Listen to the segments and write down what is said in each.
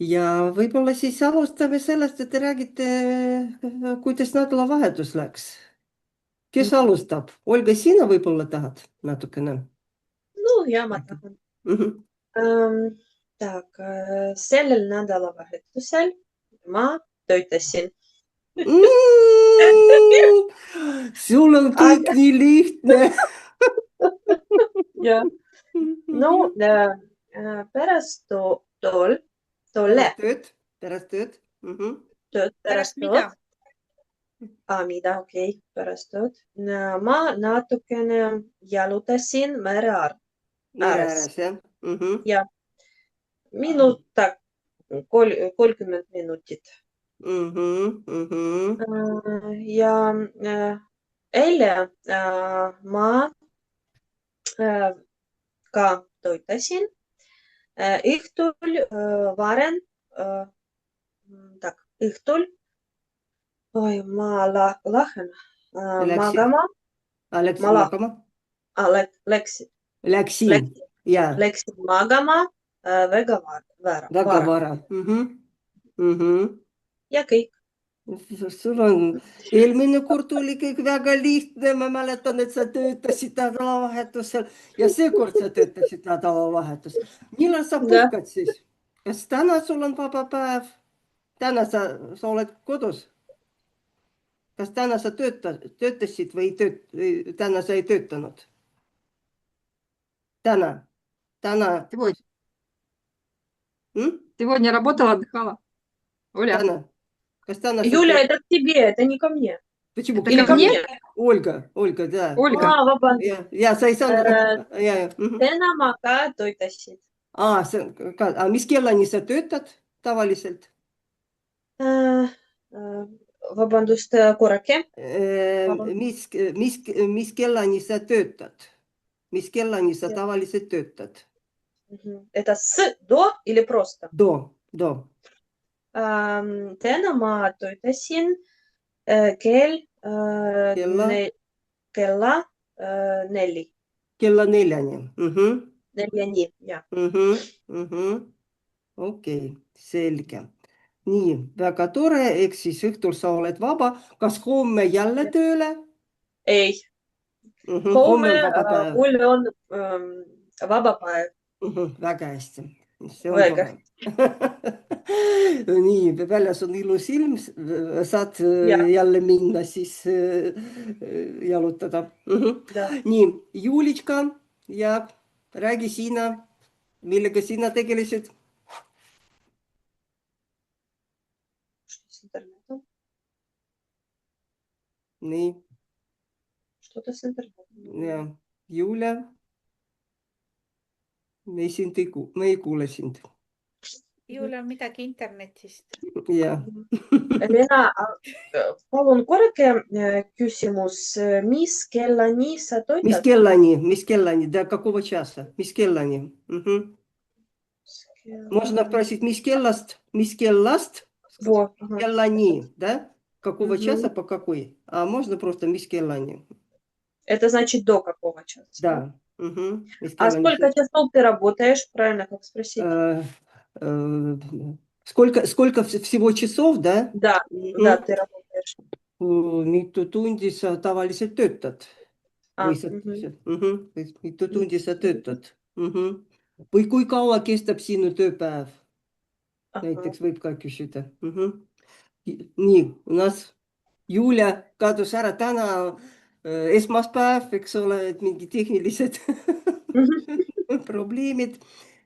ja võib-olla siis alustame sellest, et te räägite, kuidas nädalavahetus läks. Kes alustab? Olga, sina võib-olla tahad natukene? Ну, я Rääkida? tahan. Mhm. Так, sellel nädalavahetusel ma töötasin. Sul on kõik Aga nii lihtne. ja, no pärast tolle Pärast tööd, pärast tööd. Mhm. tööd, Pärast pärast mida? tööd, mida, okei, pärast tööd, ma natukene jalutasin mere Mere ääres ääres, jah? Mhm. ja minut, 30 minutit. Mhm. Mhm. Ja eile ma ka töötasin õhtul varem, tak, õhtul, oi, ma lähen Läksid, magama, läksid ma magama? läksin, Läksin, läksin, jaa, läksin magama väga väga vara vara. Mhm. Mhm. ja kõik. Sul on, eelmine kord oli kõik väga lihtne, ma mäletan, et sa töötasid nädalavahetusel ja seekord sa töötasid nädalavahetusel. Millal sa jah, puhkad siis? Kas täna sul on vaba päev? Täna sa oled kodus? Kas täna sa töötasid või täna sa ei töötanud? Täna, täna, Сегодня, hm? сегодня работала, отдыхала. Оля, Täna, kas täna sa Юля, töötad? это к тебе, это не ко мне. Почему? это Или ко ко мне? мне? Olga, да. Ольга. Vabandust. Ja sa ei saanud, Äh, ja. Mhm. täna ma ka töötasin. Mis kellani sa töötad tavaliselt? Äh, äh, vabandust, korrake. Vabandust. Mis kellani sa töötad? Mis kellani sa tavaliselt töötad? Это с, до или просто? Do. Täna ma töötasin kell Kella, kella 4. kella neljani. 4, jah. Okei, selge. Nii, väga tore, eks siis õhtul sa oled vaba. Kas homme jälle tööle? Ei, Homme homme on vaba päev. mul on vaba päev. Väga hästi, see on Väga. tore. nii, väljas on ilus ilm, saad Jah, jälle minna siis jalutada. да. nii, Juulitška ja räägi sina, millega sina tegelesid? Что с интернетом? nii, Что-то с интернетом. ja Julia, me ei kuule sind. Julia on midagi internetist. ja Lena, palun korrake küsimus, mis kellani sa töötad? mis kellani, до какого часа, mis kellani? Можно спросить, mis kellast, Вот, ага. kellani, да? Какого часа Мгм. по какой? А можно просто mis kellani. Это значит до какого часа? Да. Mis А kellani. сколько часов ты работаешь? Правильно, как спросить? Э, Сколько всего часов, да? Да, да, ты работаешь. Mitu tundi sa tavaliselt töötad? Või sa, Мгм. mitu tundi sa töötad? Või kui kaua kestab sinu tööpäev? Ага. Näiteks võib ka küsida. Nii, u nas Julia kadus ära täna esmaspäev, eks ole, et mingid tehnilised Мгм. probleemid.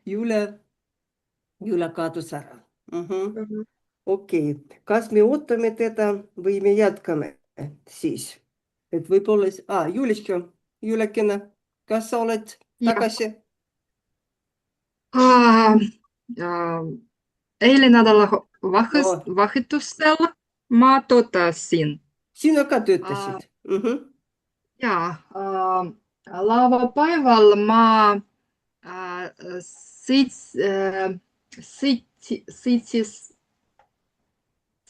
Julia kadus ära. Мгм. Okei, kas me ootame teda või me jätkame siis? Et võib-olla, Julitška, Julekene, kas sa oled Ja. tagasi? Eile nädala No, vahetusel ma töötasin. sina ka töötasid? Ja laupäeval ma sõitis,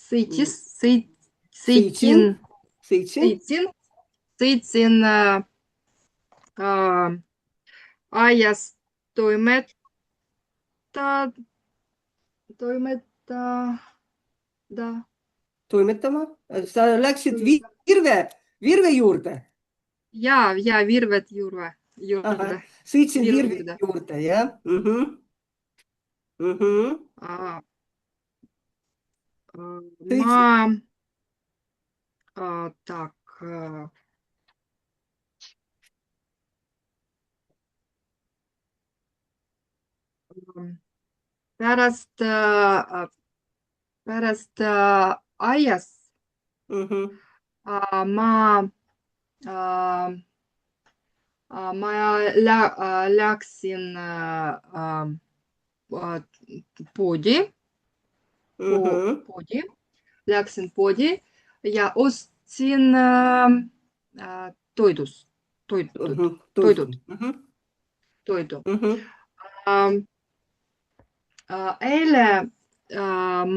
Sõitsin, sõitin, sõitsin. sõitsin aias toimetada, toimetada. Toimetama? Sa läksid Virve juurde? Ja virved Ahah, juurde. sõitsin Virve Virve juurde. juurde, jah? Mhm. А, Sõitsin. Так, pärast, pärast aias Mhm. ma, ma läksin poodi, Mhm. läksin poodi ja ostsin Mhm. toidud, Mhm. toidu. Mhm. Eile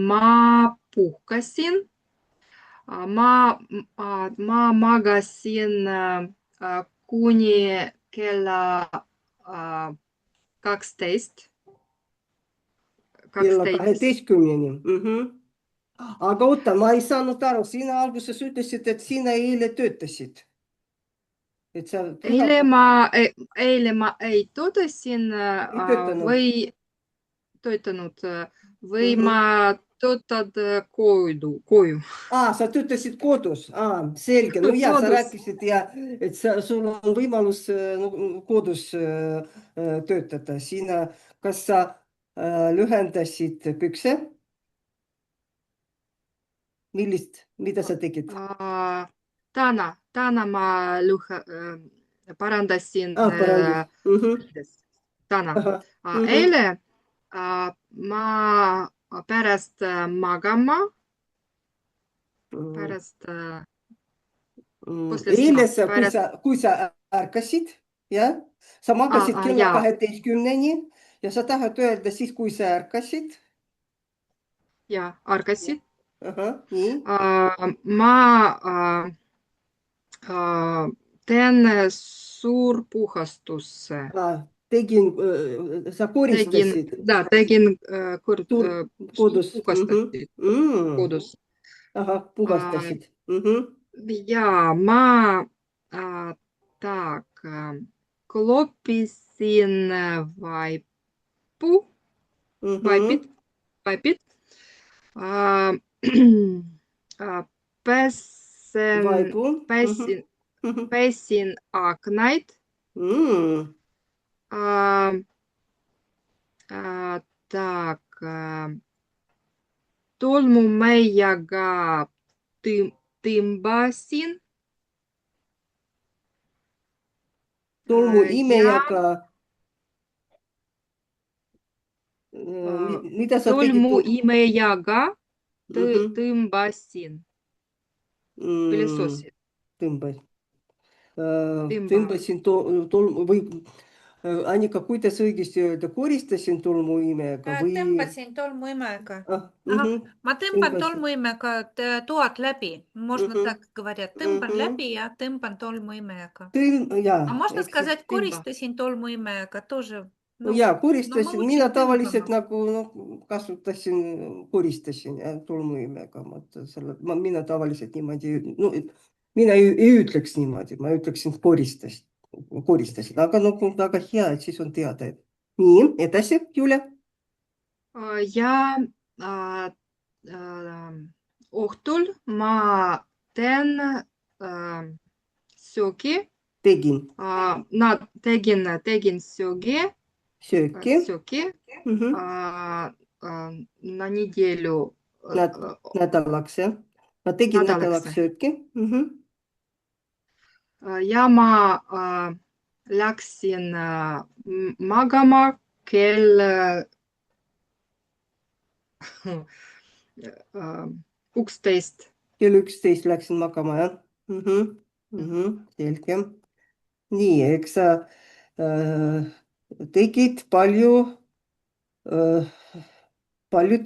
ma puhkasin, ma magasin kuni kella 12. Kella 12. 12-ni. Mhm. Aga oota, ma ei saanud aru, sina alguses ütlesid, et sina eile töötasid. Et sa Eile ma ei töötasin ei töötanud. või töötanud või Mhm. ma töötad koju. Sa töötasid kodus. Selge. No ja, sa Kodus. rääkisid ja et sul on võimalus kodus töötada. Kas sa lühendasid pükse? Mida sa tegid? Täna ma parandasin Parandus. täna. Ahah. Eile ma pärast magama, pärast Eile, pärast, kui sa ärkasid, jah, sa magasid kella ja, 12-ni ja sa tahad öelda siis, kui sa ärkasid. ärkasin. Nii. Ma teen suurpuhastuse. Sa koristasid Tegin kodus. puhastasid kodus. Ahah, puhastasid. Ja ma tak kloppisin vaipit, Vaipu. pesin aknaid, tak tolmumeiaga tõmbasin Tolmuimejaga. Mida sa tegid? tolmuimejaga tõmbasin pülesosi. Tõmbasin tolmu või Annika, kuidas õigesti öelda, koristasin tolmuimejaga või? Tõmbasin tolmuimejaga. Ma tõmban Tõmbasin. tolmuimejaga toad läbi. Можно так говорить. Tõmban läbi ja tõmban tolmuimejaga. А можно сказать, koristasin tolmuimejaga тоже. Jaa, koristasin. Mina tavaliselt nagu koristasin tolmuimejaga. Mina tavaliselt niimoodi, mina ei ütleks niimoodi, ma ütleksin koristasin, aga väga hea, et siis on teada. Nii, edasi, Julia. Ja õhtul ma teen söögi. Tegin Tegin söögi na nedelju. Nädalaks, jah? Ma tegin nädalaks sööki. Ja ma läksin magama kell 11. Kell 11 läksin magama, jah? Selge. Nii, eks sa tegid palju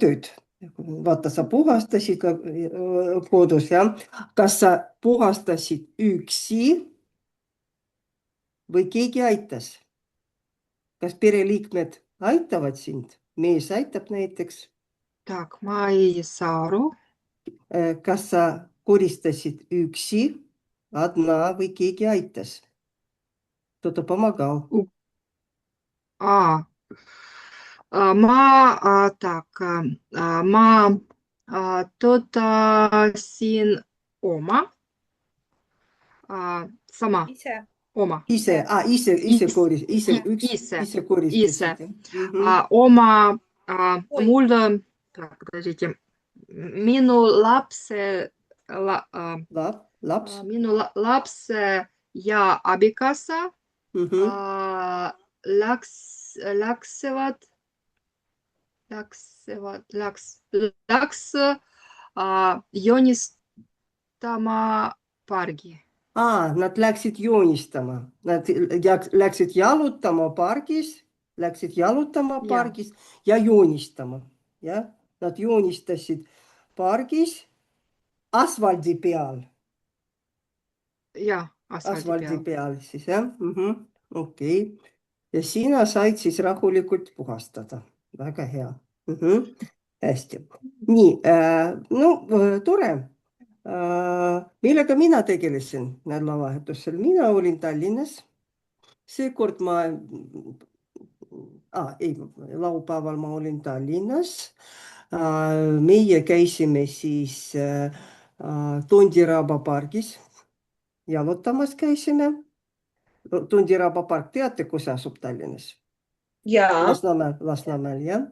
tööd. Vaata, sa puhastasid kodus, jah? Kas sa puhastasid üksi või keegi aitas? Kas pereliikmed aitavad sind? Mees aitab näiteks Так, ma ei saa aru. Kas sa koristasid üksi, одна või keegi aitas? Кто-то помогал. А, ma töötasin oma, sama, Ise. oma, Ise Ise. ise koristasid. oma, Oi. mul, так, подождите, minu lapse, Laps. minu lapse ja abikaasa Mhm. läks joonistama pargi. Nad läksid joonistama. Nad läksid jalutama pargis ja joonistama. Jah? Nad joonistasid pargis asfaldi peal. Jah, Asfaldi peal siis, jah? Okei. Ja sina said siis rahulikult puhastada. Väga hea. Hästi. Nii, no tore. Millega mina tegelesin nädalavahetusel? Mina olin Tallinnas. Seekord laupäeval ma olin Tallinnas. Meie käisime siis Tondiraba pargis. Jalutamas käisime. Tondiraba park, teate, kus asub Tallinnas? Jaa. Lasnamäel, jah.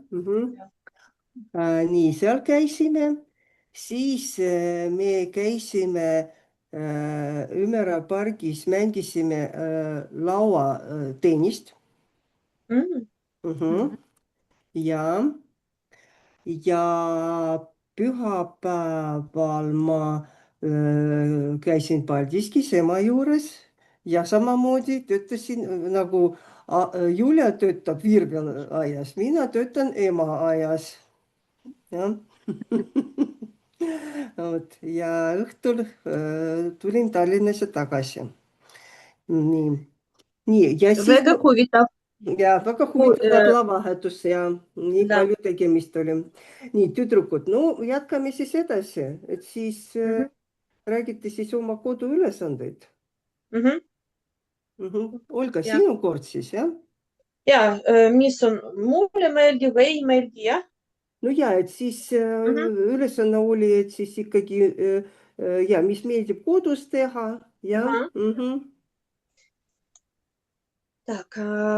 Nii, seal käisime. Siis me käisime Ümera pargis, mängisime lauatennist. Ja pühapäeval ma käisin Paldiskis ema juures ja samamoodi töötasin nagu Julia töötab Virvela-aias, mina töötan ema aias. Jah. Ja õhtul tulin Tallinnasse tagasi. Nii, ja siis... Väga huvitav. Ja väga huvitav nädalavahetus ja nii palju tegemist oli. Nii, tüdrukud, no jätkame siis edasi, et siis räägite siis oma koduülesandeid. Olga, sinu kord siis, jah? Jaa, mis on mulle meeldib või ei meeldi, jah? No ja, et siis ülesanne oli, et siis ikkagi, mis meeldib kodus teha, jah? Так,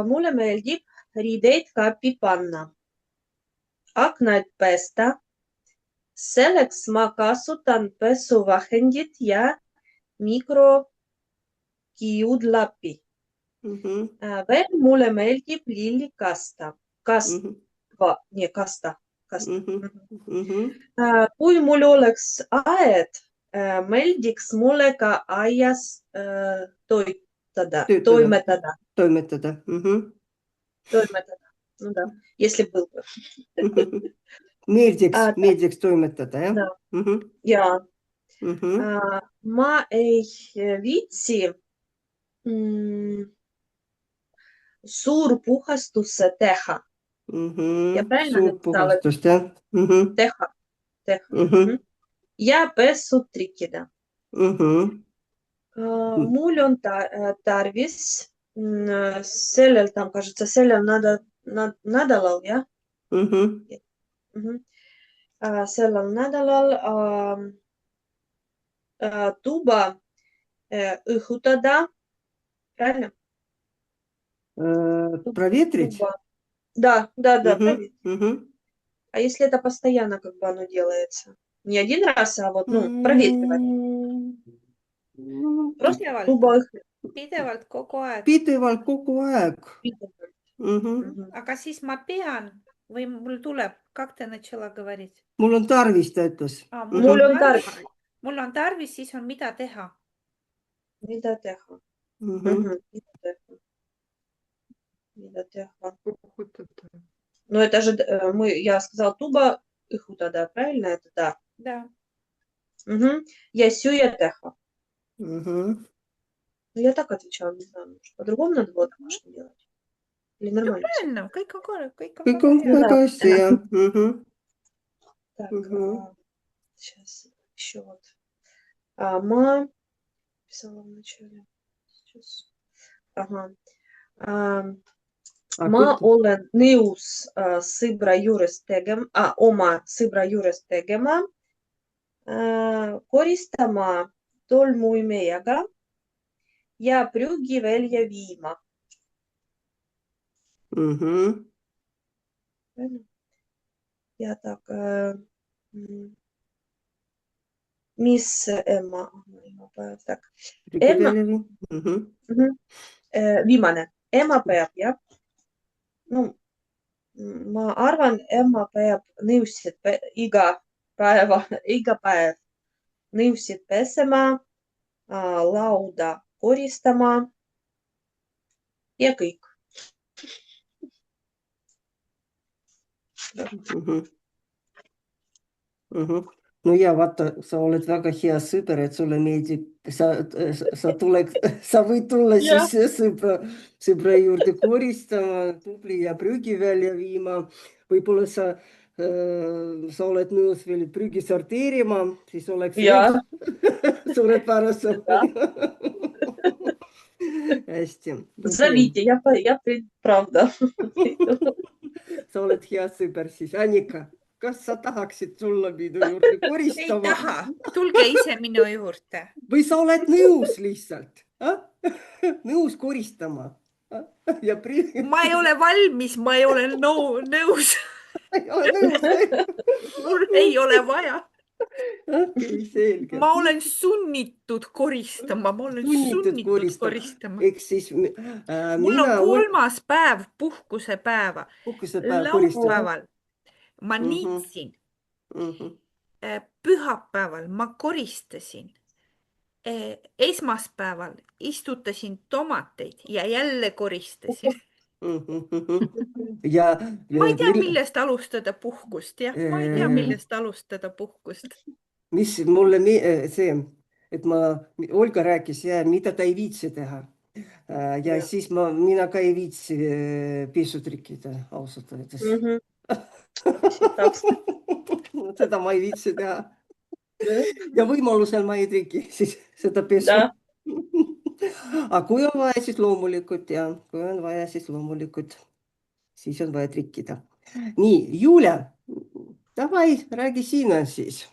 mulle meeldib riideid kappi panna, aknaid pesta. Selleks ma kasutan pesuvahendit ja mikrokiudlapi. Veel mulle meeldib lilli kasta. Kui mul oleks aed, meeldiks mulle ka aias toimetada. Ну да, если был бы. Meeldiks toimetada, jah? Jaa. Ma ei viitsi suurpuhastusse teha. Suurpuhastust, jah? Teha. Ja pesu trikkida. Mul on tarvis sellel, там, кажется, sellel nädalal, jah? Sellel nädalal tuba õhutada. Правильно? Проветрить? Да, проветрить. А если это постоянно, как бы оно делается? Не один раз, а вот, проветривать. Просто туба Pidevalt kogu aeg. Pidevalt kogu aeg. Aga siis ma pean või mul tuleb, как ты начала говорить? Mul on tarvis, ta ütles. Mul on tarvis. Mul on tarvis, siis on mida teha. Mida teha. Mida teha. Ну, это же, я сказала, туба õhutada, правильно? Это да. Да. Я сюя теха. Я так отвечала, не знаю, может, по-другому надо было домашнее делать? Или нормально? Правильно, kõik on Kõik on väga hästi, jah. Так, Мгм. сейчас еще вот. Ма писала вначале. Сейчас. Ага. А Ma тут olen nõus sõbra juures oma sõbra juures tegema, koristama tolmuimejaga ja prügi välja viima. мгм. Ja tak, mis emapäev, tak. Prügipalli. Мгм. Viimane, emapäev, jah. No, ma arvan, ema peab nõusid iga päev nõusid pesema, lauda koristama ja kõik. Мгм. Мгм. No ja vaata, sa oled väga hea sõber, et sulle meeldib, sa võid tulla Jah. siis sõbra juurde koristama, tubli ja prügi välja viima. Võib-olla sa oled nõus veel prügi sorteerima, siis oleks Jah. veel suurepärasem. Hästi. Зовите, я правда. Sa oled hea sõber siis. Annika, kas sa tahaksid tulla minu juurde Ei koristama? taha, tulge ise minu juurde. Või sa oled nõus lihtsalt? Nõus koristama? Ja Ma ei ole valmis, ma ei ole nõus. ei ole nõus. Mul ei ole vaja. Okei, selge. Ma olen sunnitud koristama, ma olen sunnitud koristama. Ehk siis Mul on mina 3. päev puhkusepäeva. puhkusepäev koristan. Laupäeval ma niitsin. Pühapäeval ma koristasin. Esmaspäeval istutasin tomateid ja jälle koristasin. Ja Ma ei tea, millest alustada puhkust, jah. Ma ei tea, millest alustada puhkust. mis mulle see, et Olga rääkis, mida ta ei viitsi teha. Ja siis mina ka ei viitsi piisu trikkida ausalt öeldes. Seda ma ei viitsi teha. Ja võimalusel ma ei triki siis seda pesu. Aga kui on vaja, siis loomulikult ja kui on vaja, siis loomulikult siis on vaja trikkida. Nii, Julia, davai, räägi sina siis.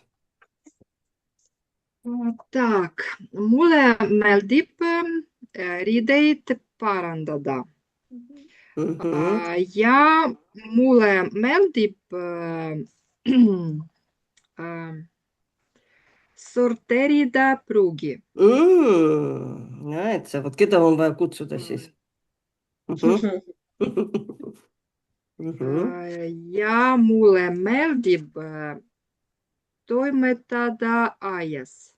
Так, mulle meeldib riideid parandada. Ja mulle meeldib sorteerida prügi. Näed sa, vot keda on vaja kutsuda siis? Ja mulle meeldib toimetada aias.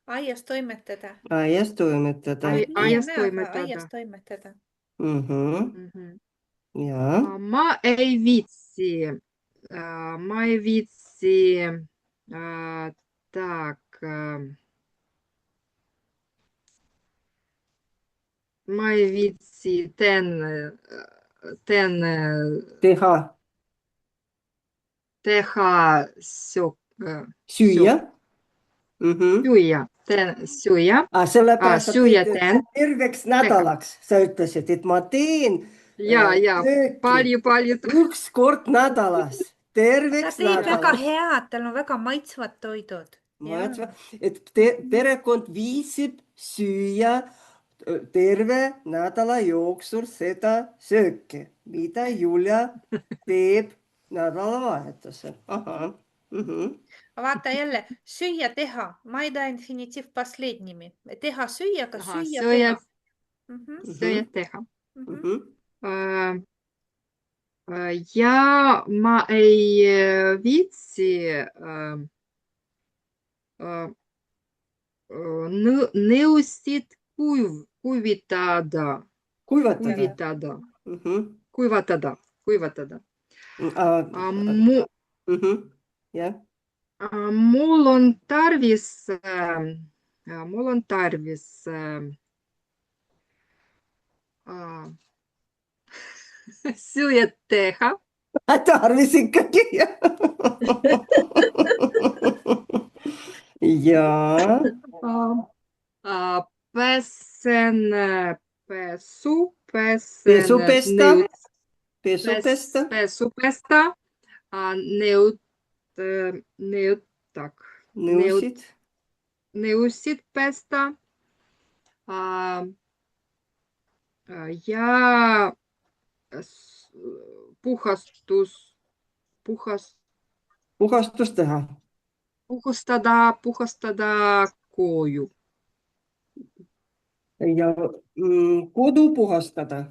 Aias toimetada. Aias toimetada. Aias toimetada. Aias toimetada. Ja. Ma ei viitsi, tak, ma ei viitsi teha süüa. Süüa. Sellepärast, Süüa et teen. terveks nädalaks sa ütlesid, et ma teen Ja, palju. üks kord nädalas. Terveks Ta teeb väga nädalaks. head, tal on väga maitsvad toidud. Et perekond viitsib süüa terve nädala jooksul seda sööki, mida Julia teeb nädalavahetusel. Vaata jälle, süüa teha. Maida infinitiv последними. Teha süüa, ka süüa Süüa teha. Süüa teha. Ja ma ei viitsi nõusid kuivatada. Mul on tarvis süüa teha. Tarvis ikkagi. Jaa. Pesen pesu, Pesu pesen pesta. Pesu pesta. pesu pesta, Nõusid. nõusid pesta ja Puhastus teha. puhastada koju. Ja kodu puhastada.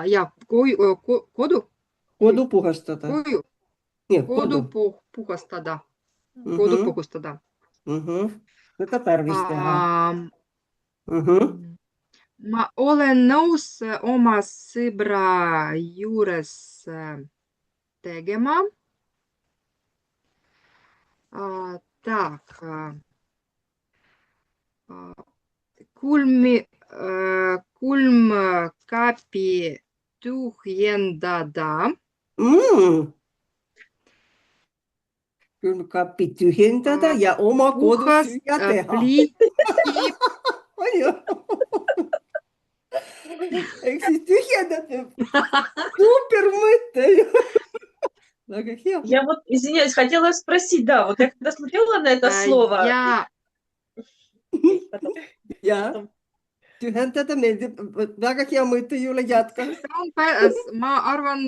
Ja kodu Kodu puhastada. Nii, kodu puhastada. Kodu Mhm. puhastada. Seda tarvis teha. Ma olen nõus oma sõbra juures tegema. Tak. Külmkapi tühjendada. Külmkapi tühjendada ja oma kodu süüa teha. On ju? Ehk siis tühjendada. Super mõte. Väga hea. Я вот, извиняюсь, хотела спросить, да, вот я когда смотрела на это слово... Ja, tühjendada meeldib. Väga hea mõte, Jule, jätka. Ma arvan,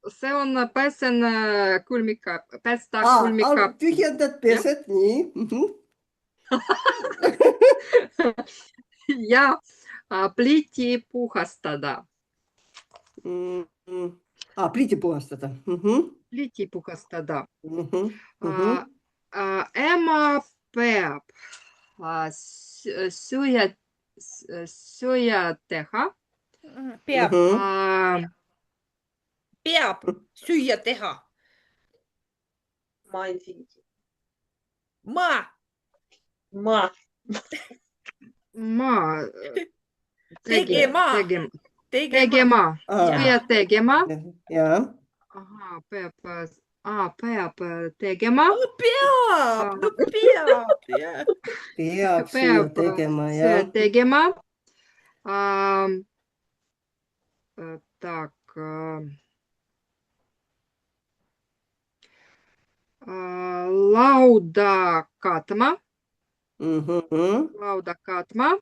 see on pesen külmikap, pesta külmikap. Tühjendad, pesed, nii. Ja pliiti puhastada. Pliiti puhastada. Pliiti puhastada. Ema peab süüa teha. Peab süüa teha. Ma infinitiv. Ma. Tegema. Süüa tegema. Jaa. Peab tegema. Peab. Peab süüa tegema, jah. Tegema. Так. Lauda katma. Lauda katma.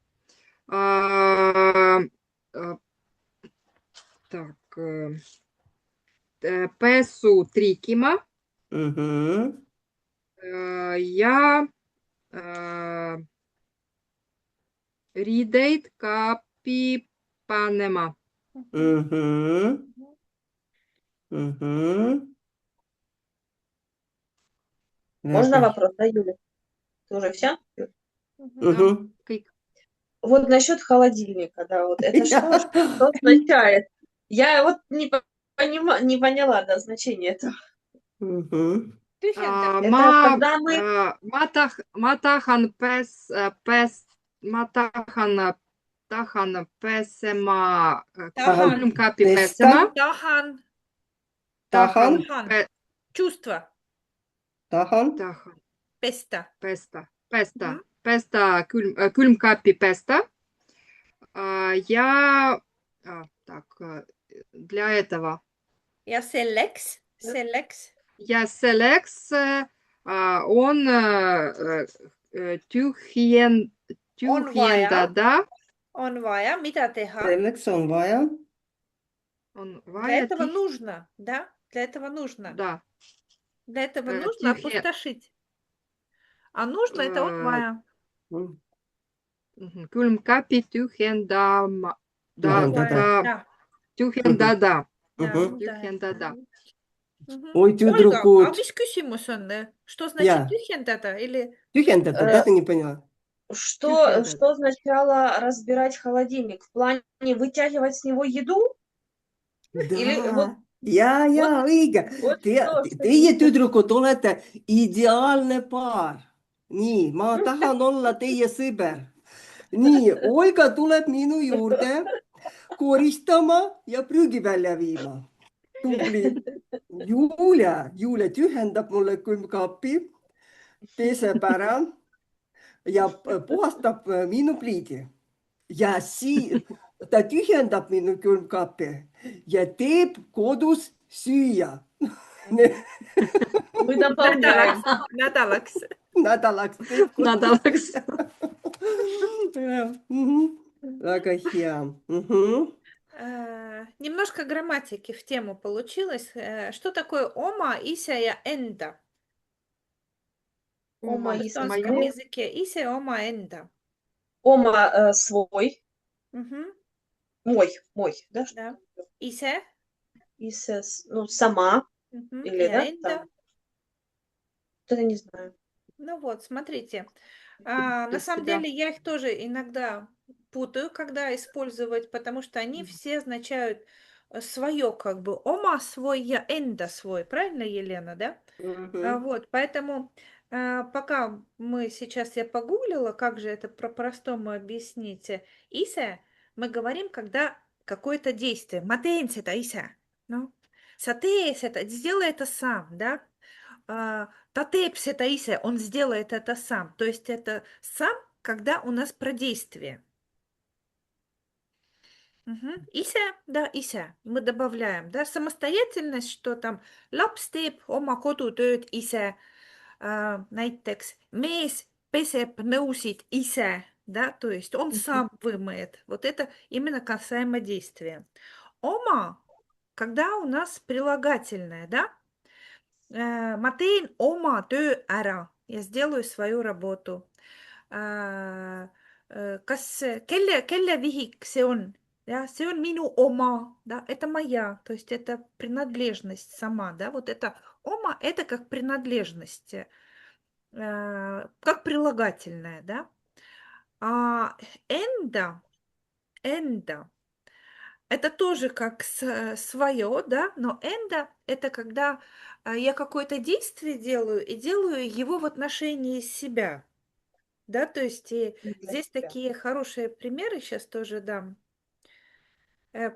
Так. Pesu trikima. Ja riideid kapi panema. Можно вопрос, да, Юля? Ты уже все? Kõik. Вот насчет холодильника, да, вот это что означает? Я вот не поняла, да, значение этого. Tahan pesema. Külmkapi pesema. Tahan. Чувство. Tahan. Pesta. Pesta, külmkapi pesta. Ja так, для этого. Ja selleks. Ja selleks on tühjendada. On vaja, mida teha? Selleks on vaja. Для этого нужно, да? Для этого нужно. Да. Для этого нужно опустошить. А нужно это on vaja. Külmkapi tühjendada. Ой, Ольга, tüdrukud. а mis küsimus on? Что значит тühjendada? Или... Tühjendada, даже не поняла. Что означало разбирать холодильник? В плане вытягивать с него еду? Да. Ja, õige. Teie tüdrukud olete ideaalne paar. Nii, ma tahan olla teie sõber. Nii, Olga tuleb minu juurde koristama ja prügi välja viima. tubli. Julia tühjendab mulle külmkapi, peseb ära ja puhastab minu pliidi. Ja ta tühjendab minu külmkapi ja teeb kodus süüa. Мы дополняем. Nädalaks. Nädalaks teeb kodus. Nädalaks. Väga hea. Немножко грамматики в тему получилось. Что такое ома, ise ja enda? Ома, В исе, эстонском моё. языке ise, oma, enda. Ома свой. Мгм, Мой, да? да. Ise, Исе, ну, сама. мгм, Или, ja да? enda. Там. Вот это не знаю. Ну вот, смотрите. Для На самом себя. деле я их тоже иногда путаю, когда использовать, потому что они все означают свое, как бы ома свой, я энда свой, правильно, Елена, да? Вот, поэтому пока я погуглила, как же это по-простому объяснить. Исе мы говорим, когда какое-то действие. Матенс это исе. Ну, сатеес это, сделай это сам, да? Татепс это исе, он сделает это сам. То есть это сам, когда у нас про действие. Исе, да, исе. Мы добавляем, да, самостоятельность, что там laps teeb oma kodutööd ise, näiteks mees peseb nõusid ise, да, то есть он сам вымоет. Вот это именно касаемо действия. Ома, когда у нас прилагательное, да, ma teen oma töö ära, я сделаю свою работу. Kas, kelle vihik see on? Ja, see on minu oma, да, это моя, то есть это принадлежность сама, да, вот это ома, это как принадлежность, как прилагательное, да. А энда, это тоже как свое, да, но энда это когда я какое-то действие делаю и делаю его в отношении себя, да, то есть Для здесь себя. такие хорошие примеры сейчас тоже дам.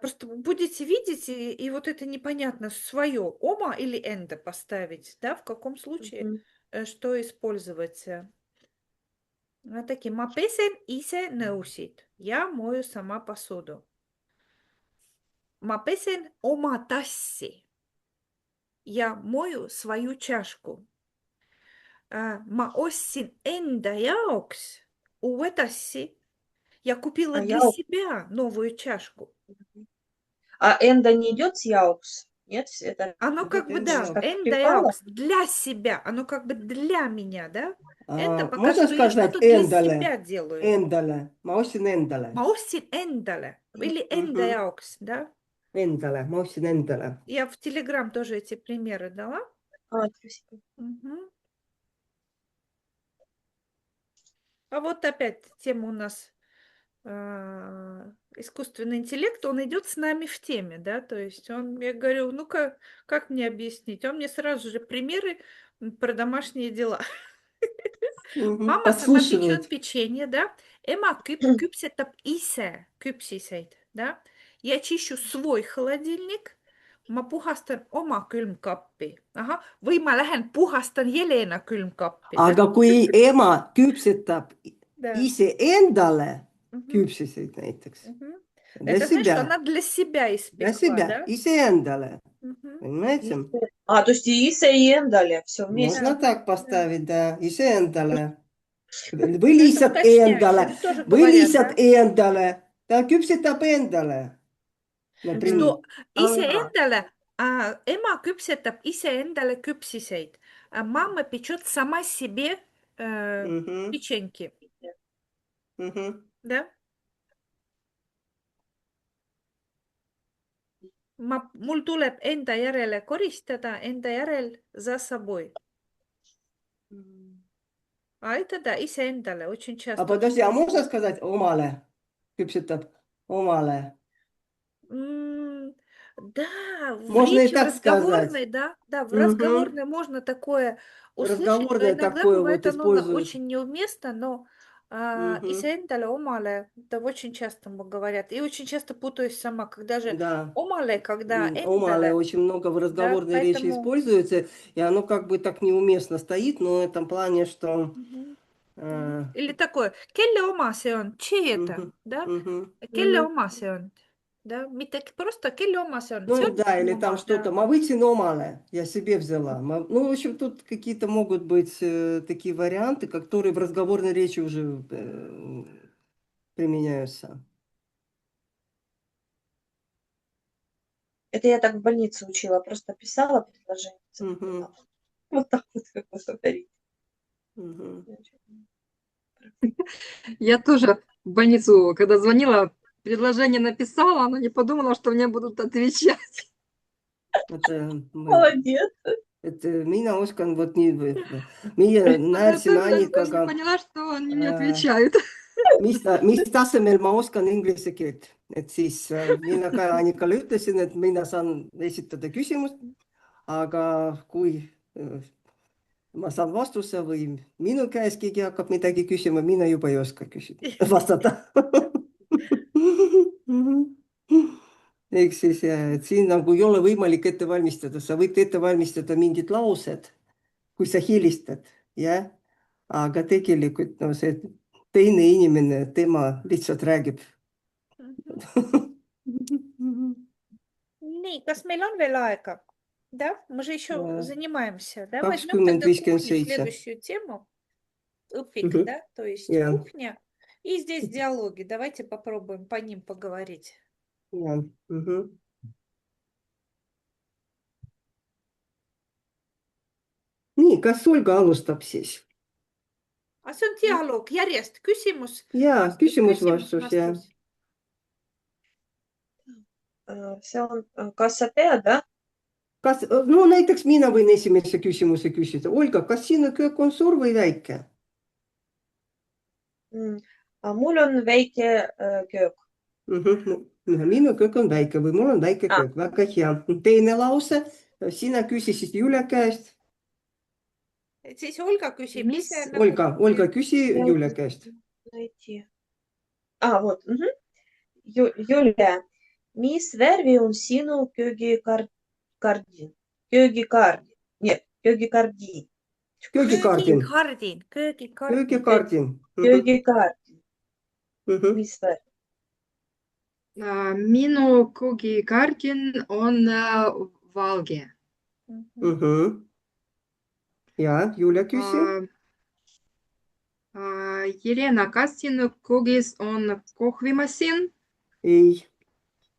Просто будете видеть, и вот это непонятно, свое ома или энда поставить, да, в каком случае, что использовать. Такие, ma pesen ise nõusid. Я мою сама посуду. Ma pesen oma tassi. Я мою свою чашку. Ma ostsin enda jaoks uue tassi. Я купила А для яукс. себя новую чашку. А энда не идет с яукс? Нет, это Оно Вот как это бы, да, да. как энда припало. яукс, для себя. Оно как бы для меня, да? Это пока Можно что я сказать что-то для endale? себя делаю. Endale. Ma ostsin endale. Ma ostsin endale. Или enda Мгм. jaoks, да? Endale. Ma ostsin endale. Я в Телеграм тоже эти примеры дала. Спасибо. Мгм. А вот опять тема у нас искусственный интеллект, он идет с нами в теме, да, то есть он, я говорю, ну-ка, как мне объяснить? Он мне сразу же примеры про домашние дела. Мама сама печет Подслушивает. печенье, да. Ема küpsetab ise küpsiseid, да. Я чищу свой холодильник. Ma puhastan oma külmkappi. Ahah, või ma lähen puhastan Jelena külmkappi. Aga kui ema küpsetab Да. iseendale Мгм, küpsiseid näiteks. мгм. Для Это значит, что себя. она для себя Для испекла, себя. да? Iseendale. Мгм. Понимаете? То есть и Иса, и Эндале. Все вместе. Можно Да, так поставить, да. Iseendale. Või То есть lihtsalt уточняешь, endale. они тоже Või говорят, lihtsalt да? endale. Ta küpsetab endale. Например. Что Ага. iseendale, ema küpsetab iseendale küpsiseid, а мама печет сама себе Мгм, печеньки, мгм. да? Mul tuleb enda järele koristada, enda järel за собой. А это да, iseendale очень А часто. подожди, а можно сказать omale? Küpsetab omale. Да, в Можно и речи, в так разговорной, сказать. да, в Мгм. разговорной можно такое услышать, но Разговорное иногда такое бывает вот оно используют. очень неуместно, но Мгм. Iseendale, omale, это очень часто говорят. И очень часто путаюсь сама, когда же Да. omale, когда Омалы endale, очень много в да, разговорной речи поэтому... используется, и оно как бы так неуместно стоит, но в этом плане, что... Мгм. э, Или такое, kelle oma see on, чей это, мгм, да? мгм. Kelle oma see on, да? Mitte просто kelle oma see on, see Ну on да, или minu там oma, что-то. да. Ma võtsin omale, я себе взяла. Ну, в общем, тут какие-то могут быть такие варианты, которые в разговорной речи уже применяются. Это я так в больнице учила, просто писала предложение, Мгм, запоминала. Вот так вот, как вы говорите. мгм. Я тоже в больницу, когда звонила, предложение написала, но не подумала, что мне будут отвечать. Это, Молодец. mina oskan vot nii, meie Я näersime тоже Annikaga, поняла, что они мне äh, отвечают. mis tasemel ma oskan inglise keelt, et siis mina ka Annikale ütlesin, et mina saan esitada küsimust, aga kui ma saan vastuse või minu käest keegi hakkab midagi küsima, mina juba ei oska vastata. Ehk siis, et siin nagu ei ole võimalik ette valmistada, sa võid ette valmistada mingid laused, kui sa helistad, jah, aga tegelikult no see teine inimene, tema lihtsalt räägib. Nii, kas meil on veel aega? Да, мы же еще Да. занимаемся, да? Возьмем 20, тогда кухню, 57. следующую тему. Õpik, Мгм. да, то есть Jah, кухня. И здесь диалоги. Давайте попробуем по ним поговорить. jah. Mhm. Nii, kas Olga alustab siis? А see on dialoog, järjest küsimus, Jaa, vastus, küsimus-vastus, jah. vastus. See on, kas sa tead, да? Kas, no näiteks mina võin esimese küsimuse küsida. Olga, kas sinu köök on suur või väike? Mul on väike köök. Minu köök on väike või mul on väike Ah. köök. Väga hea. Teine lause. Sina küsisid Julia käest. Siis Olga küsib Mis- ise. Olga, küsi Julia käest. Найти. Вот. Julia, mis värvi on sinu köögikardin? Köögikardin. Нет, köögikardin. Köögikardin. Köögikardin. Köögikardin. Köögikardin. Mhm. Mis värv? Minu köögikardin on valge. Mhm. Ja, Julia küsi. Jelena, kas sinu köögis on kohvimasin? Ei,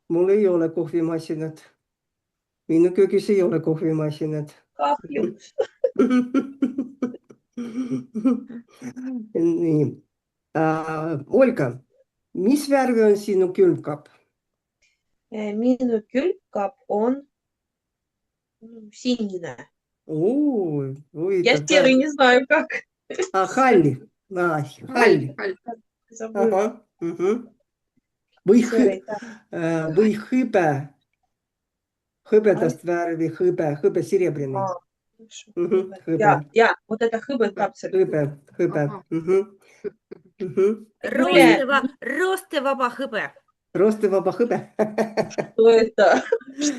mul ei ole kohvimasinat. Minu köögis ei ole kohvimasinat. Kahjuks. Nii. Olga, mis värvi on sinu külmkapp? Minu külmkapp on sinine. Ой, Я серый не знаю как. halli. Halli. Забыла. Ahah. Mhm. Või, Серый, да. või hõbedast värvi, hõbe серебряный. Хорошо. Mhm, Ja, hõbe, вот это хыбы абсолютно. hõbe. Ага. Mhm. Mhm. Julia, Roostevaba hõbe. Roostevaba hõbe. что это?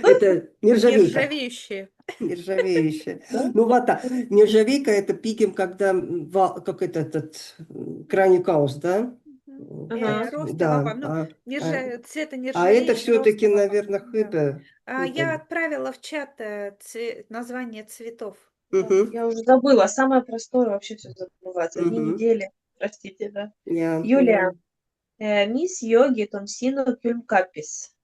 Это нержавейка. Нержавеющие. Нержавеющая. Да? Ну, вода. Нержавейка это пикем, когда как этот краникаус, да? Ага. Роостевaba. Да. Цвета А это нержавеющего. все-таки, роостевaba. наверное, Да. хыпе. Я отправила в чат название цветов. Мгм. Я уже забыла. Самое простое вообще все забывается. Одни Мгм. недели. Простите, да. Я, Юлия, мисс йоги тонсину кюлькапис.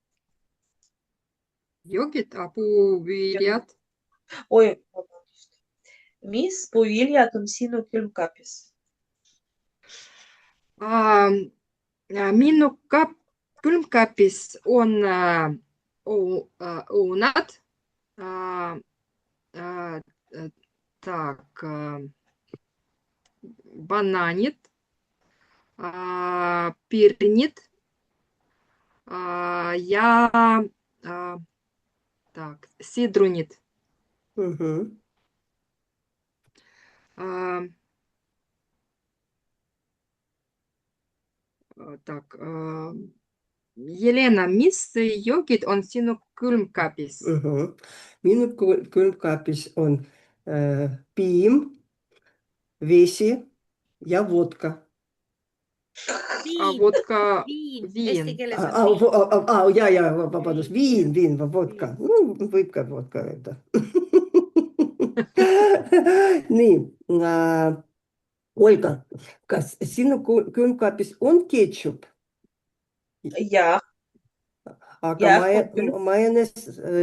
Йогит, пувилят. Ой, мисс пувилья тонсину кюлькапис. Minu külmkapis on õunad. Так, бананid, pirnid ja так, sidrunid. Мгм. Так, Jelena, mis joogid on sinu külmkapis? Minu külmkapis on piim, vesi ja vodka. Viin, Vodka, viin, viin. eesti keeles on viin. Ja, vabandust, viin, vodka. Võib ka vodka öelda. Nii, Olga, kas sinu külmkapis on ketšup, Ja, aga jah, on küll. majonees,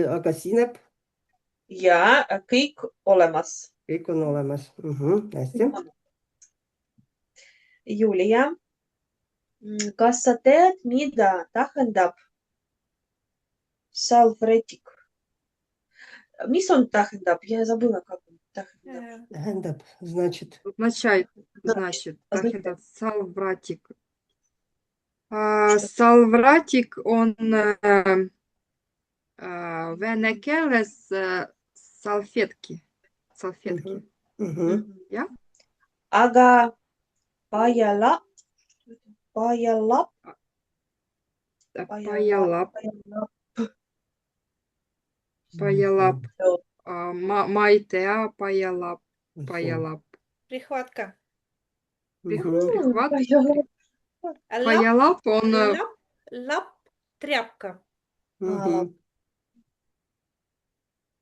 aga sinep, Ja, kõik olemas. kõik on olemas. Hästi. Julia, kas sa tead, mida tähendab salvrätik? Mis on tähendab? Я забыла, как он tähendab. Tähendab, значит, Значит, Означает. tähendab salvratik. Salvratik on vene keeles salvetki. Salvetki. Jah? Aga pajalap, Pajalap, pajalap. Ma ei tea, pajalap. Прихватка. Прихват. Pajalap. Pajalap on Лап, тряпка.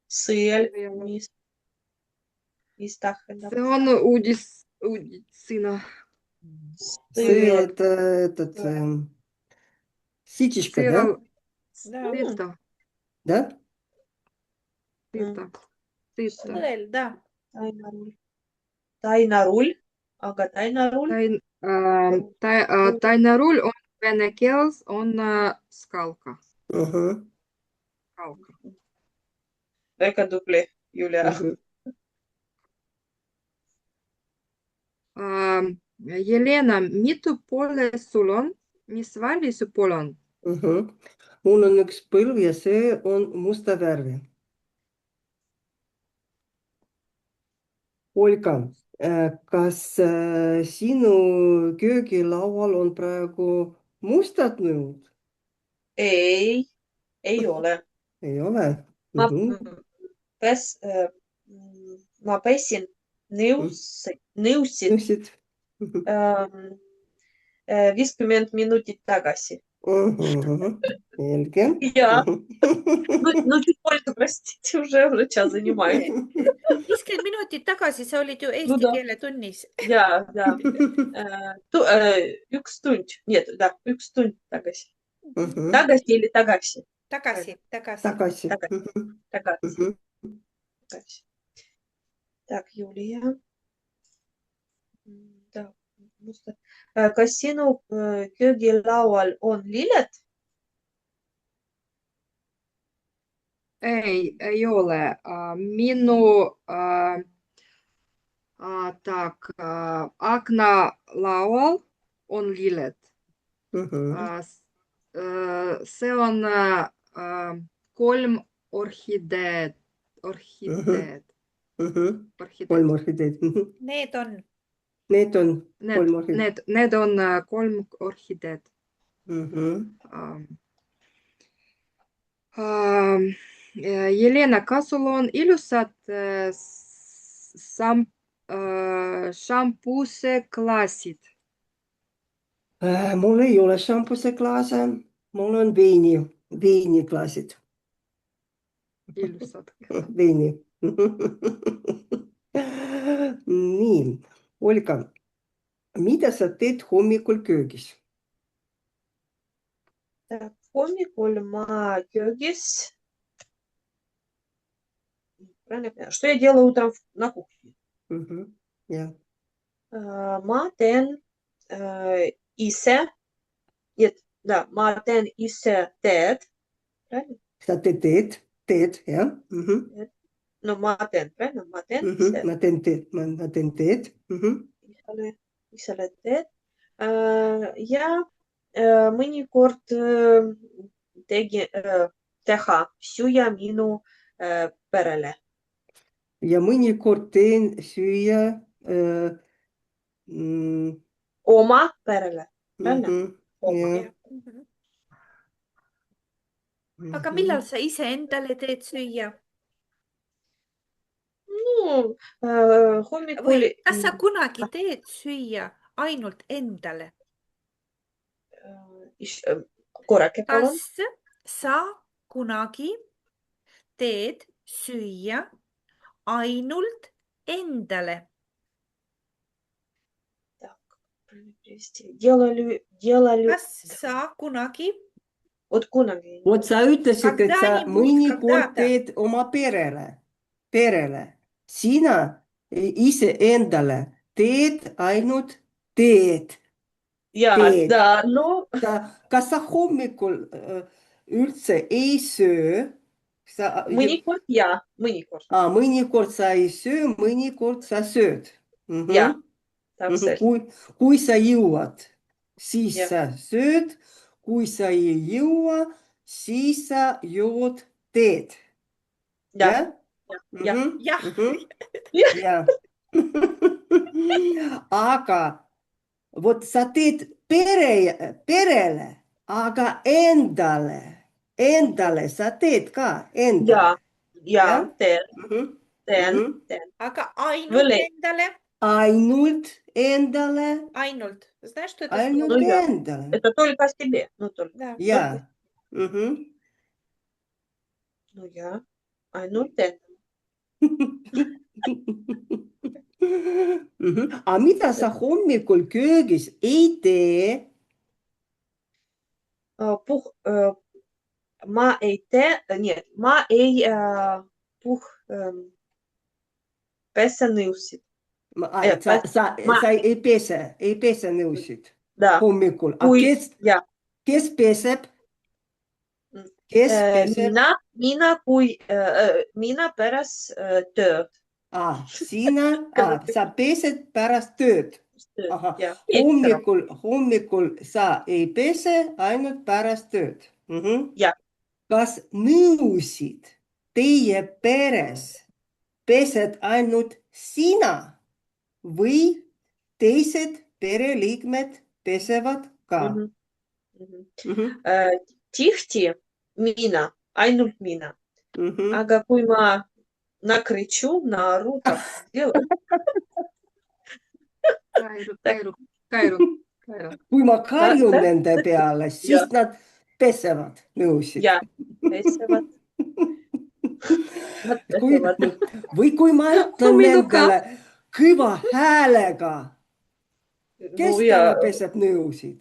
Sõel, Pajalap. mis tähendab? see on uudissõna. see этот ситечка, да? Сыта. Да? Сыта. Сыta. Sõel, да. Tainarull. Tainarull, aga tainarull Tainarull on vene keeles on skalka. Skalka. väga tubli, Julia. Jelena, mitu poole sul on? Mis värvi su pool on? mul on üks põlv ja see on musta värvi. Olga, kas sinu köögilaual on praegu mustad nõud? ei ole. Ei ole? Ma ma pesin nõusid Nõusid? 50 minutit tagasi. Selge. Ja, no чуть больше, простите, уже час занимаюсь. 50 minutit tagasi sa olid ju eesti да. keele tunnis. Ja. Üks tund, нет, да, üks tund tagasi. Tagasi или tagasi? Tagasi. Tagasi. Tagasi. Так, Julia. Да, kas sinu köögilaual on lilled? Ei ole. Minu aknalaual on lilled. See on 3 orhideed. Kolm orhideed. Need on. Need on kolm orhideed. Need on 3 orhideed. Jelena, kas sul on ilusad šampuuseklaasid? Mul ei ole šampuseklaase, mul on veiniklaasid. Ilusad. Veini. Nii, Olga, mida sa teed hommikul köögis? Hommikul ma köögis. Что я делаю утром на кухне? Ma teen ise. Нет, да, ma teen ise teed. Sa teed, jah? No ma teen, правильно? Ma teen ise. Ma teen teed. Ise teed. Ja mõnikord teha süüa minu perele. Ja mõnikord teen süüa Oma perele. Jah. Aga millal sa iseendale teed süüa? Ну, hommikul Või kas sa kunagi teed süüa ainult endale? korrake palun. Kas sa kunagi teed süüa ainult endale? Правильно перевести. Делали, Kas sa kunagi, вот kunagi. Vot sa ütlesid, et sa Когда-нибудь, mõnikord когда-то. teed oma perele. Sina iseendale teed ainult teed. Teed. Да, ну, Kas sa hommikul üldse ei söö? mõnikord ja, mõnikord. Mõnikord sa ei söö, mõnikord sa sööd. Jah, täpselt. Kui sa jõuad, siis Jah. sa sööd. Kui sa ei jõua, siis sa jood teed. Jah, Jah? jah. Jah. Jah. Aga vot sa teed perele, aga endale sa teed ka endale. Ja, teen. Aga ainult Võle. endale? Ainult endale, Ainult. Знаешь, что это ainult Ну, ja. endale. Это только себе. Ну, только. Да. Ja. Ну, ja. Ainult endale. Aga mida sa hommikul köögis ei tee? Ma ei tee, нет, ma ei pese nõusid. Sa ei pese nõusid Da. hommikul. Kui, ja. Kes peseb? Kes peseb? Mina pärast tööd. Sa pesed pärast tööd. Ahah. Ja. Hommikul sa ei pese, ainult pärast tööd. Jah. Kas nõusid teie peres pesed ainult sina või teised pereliikmed pesevad ka? Tihti mina, ainult mina. Aga kui ma nakriču, naoru, так делаю. Kairu. Kui ma karjun nende peale, siis nad pesevad nõusid. Jah, pesevad. Või kui ma ütlen nendele kõva häälega, kes täna peseb nõusid?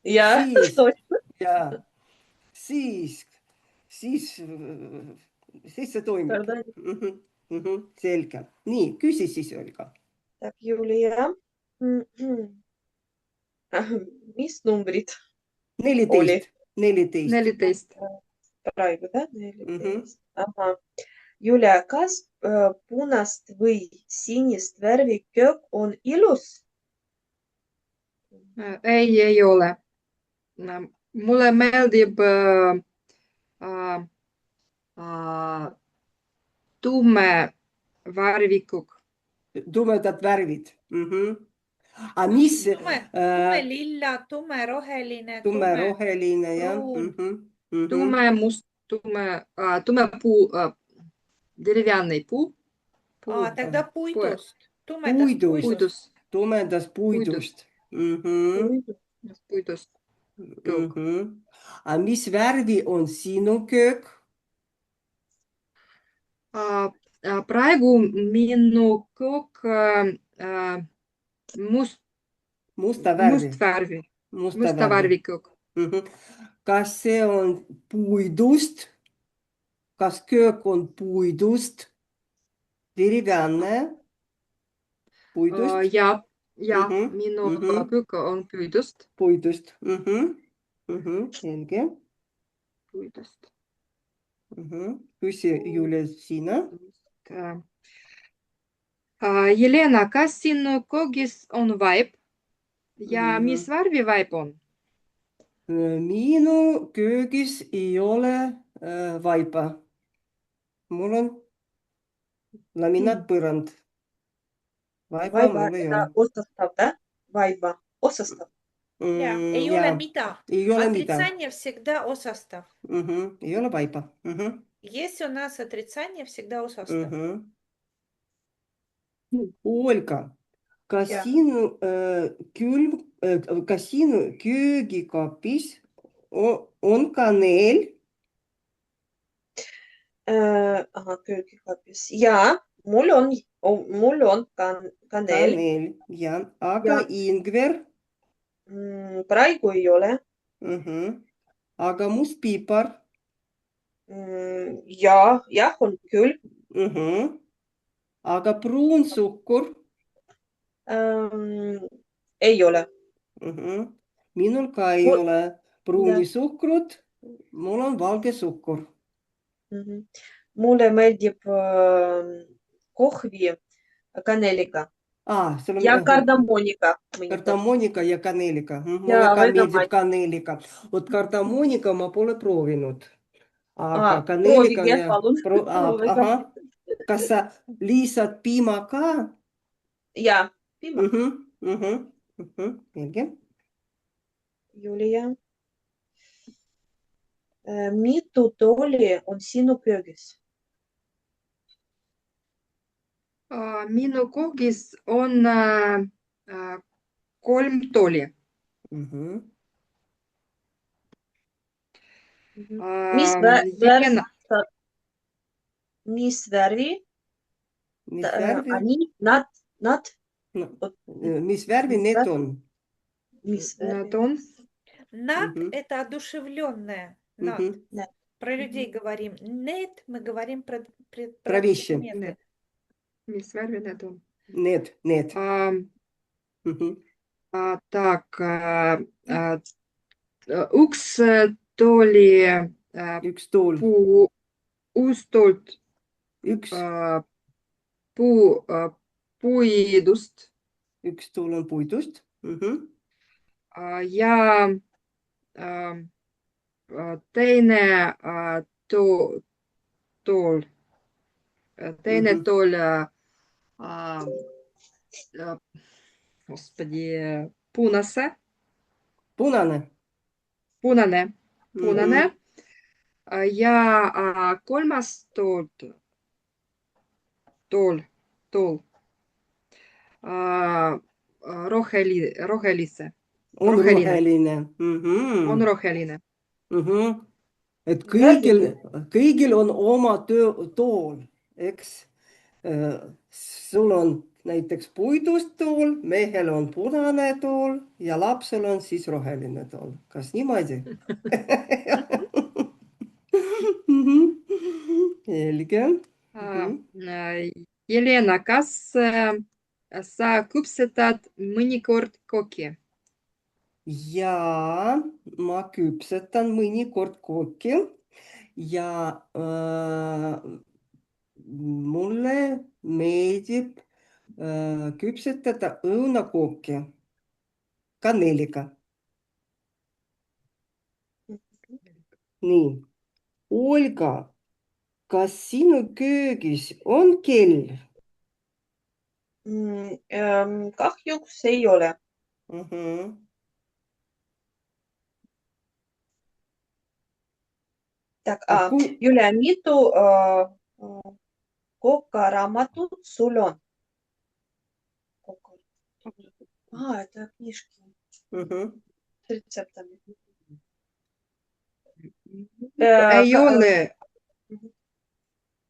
Jah, siis see toimib. Selge. Nii, küsi siis, Olga. Так, Julia. Mis numbrid? 14. Praegu, da? 14. Aha. Julia, kas punast või sinist värvi köök on ilus? Ei ole. Mulle meeldib tumme värvikuk. Tumedad värvid. Aga mis? Tume lilla, tume roheline. Tume roheline, jah. Tume must, tume puu, деревянный пuu. Тогда puidust. Puidust. Tumedast puidust. Puidust. Aga mis värvi on sinu köök? Praegu minu köök Musta värvi köök. Kas see on puidust? Kas köök on puidust? Derivianne? Puidust? Ja, minu köök on puidust. Puidust. Selge. Puidust. Küsi, Julia, sina? Jelena, kas sinu köögis on vaip? Ja mis värvi vaip on? Minu köögis ei ole vaipa. Mul on laminaatpõrand. Vaipa mul ei ole. Osastav, da? Vaiba, osastav. Ja, ei ole Jaa, mida. ei ole mida. Отрицание всегда осостав. Ei ole vaipa. Если у нас отрицание, всегда осостав. Olga, kas Jah. sinu kas sinu köögikapis on kaneel? Aha, köögikapis. Jaa, mul on kaneel. Kaneel, jah. Aga Ja. ingver? Praegu ei ole. Aga mustpiipar? Jah, on küll. Aga pruunsuhkur? Ei ole. Minul ka ei Mul- ole pruunisuhkrut, mul on valge suhkur. Mulle meeldib kohvi kaneliga Sul on ja kardamooniga. kardamooniga ja kaneeliga. Mulle Jaa, ka väga meeldib maitsev. kaneeliga. Vot kardamooniga ma pole proovinud. Aga Aa, kaneeliga proovige, palun. Proovige. Ahah. Kas sa lisad piima ka? Jaa, piima. Selge. Julia. Mitu tooli on sinu köögis? Minu köögis on 3 tooli. Mis Jelena, mis värvi Mis värvi? nad Mis värvi need on? mis nad värvi? on Над – это одушевленное. Над. Над. Про людей говорим. Нет, мы говорим про Про вещи. предметы. mis värvi need on? Need. Так, üks tooli Üks tool. puustoolt Üks puidust Üks tool on puidust. ja teine tool, господи, punane ja kolmas tool rohelise. On Roheline. roheline. On roheline. Et kõigil on oma tool, eks? Sul on näiteks puidust tool, mehel on punane tool ja lapsel on siis roheline tool. Kas niimoodi? Selge. Jelena, kas sa küpsetad mõnikord kooki? Jaa, ma küpsetan mõnikord kooki ja mulle meeldib küpsetada õunakooki kaneeliga. Nii, Olga, kas sinu köögis on kell? Kahjuks ei ole. Tak, Julia, mitu kokaraamatut sul on? Это книжки с рецептами. Ei ole.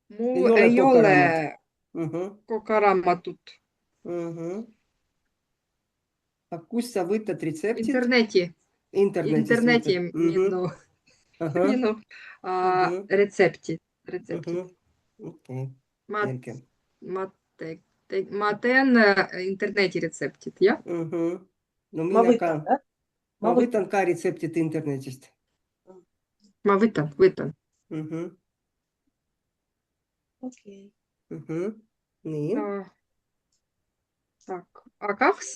Mul ei ole kokaraamatut. Kus sa võtad retseptid? Interneti minu retseptid. Okei, selge. Ma teen internetiretseptid, jah? No Ma mina ka. võtan, jah? Ma võtan ka retseptid internetist. Ma võtan. Okei. Nii. Так, а kaks?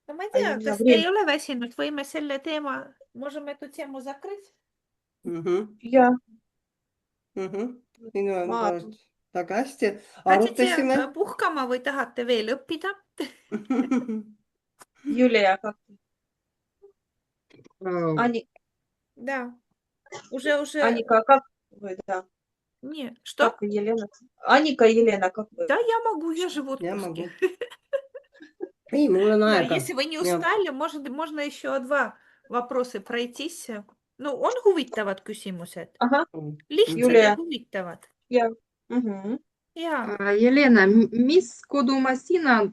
No ma ei tea, kas te ei ole väsinud, võime selle teema, можем эту тему закрыть? Jah. Minu on väga hästi. Хотите Arutasime. puhkama või tahate veel õppida? Юлия, как ты? Э, Ани, Да, уже, Аника, как вы, да? не, Как что? Елена? Аника, Елена, как вы? Да, я могу, я же в Я отпуске. могу. Ei, mul on Да, aega. если вы не Ja. устали, можно еще два вопросы пройтись. Ну, on huvitavad küsimused. Ага, Lihtsad ja Julia. huvitavad. ja. Mhm. Jaa, Jelena, mis kodumasinad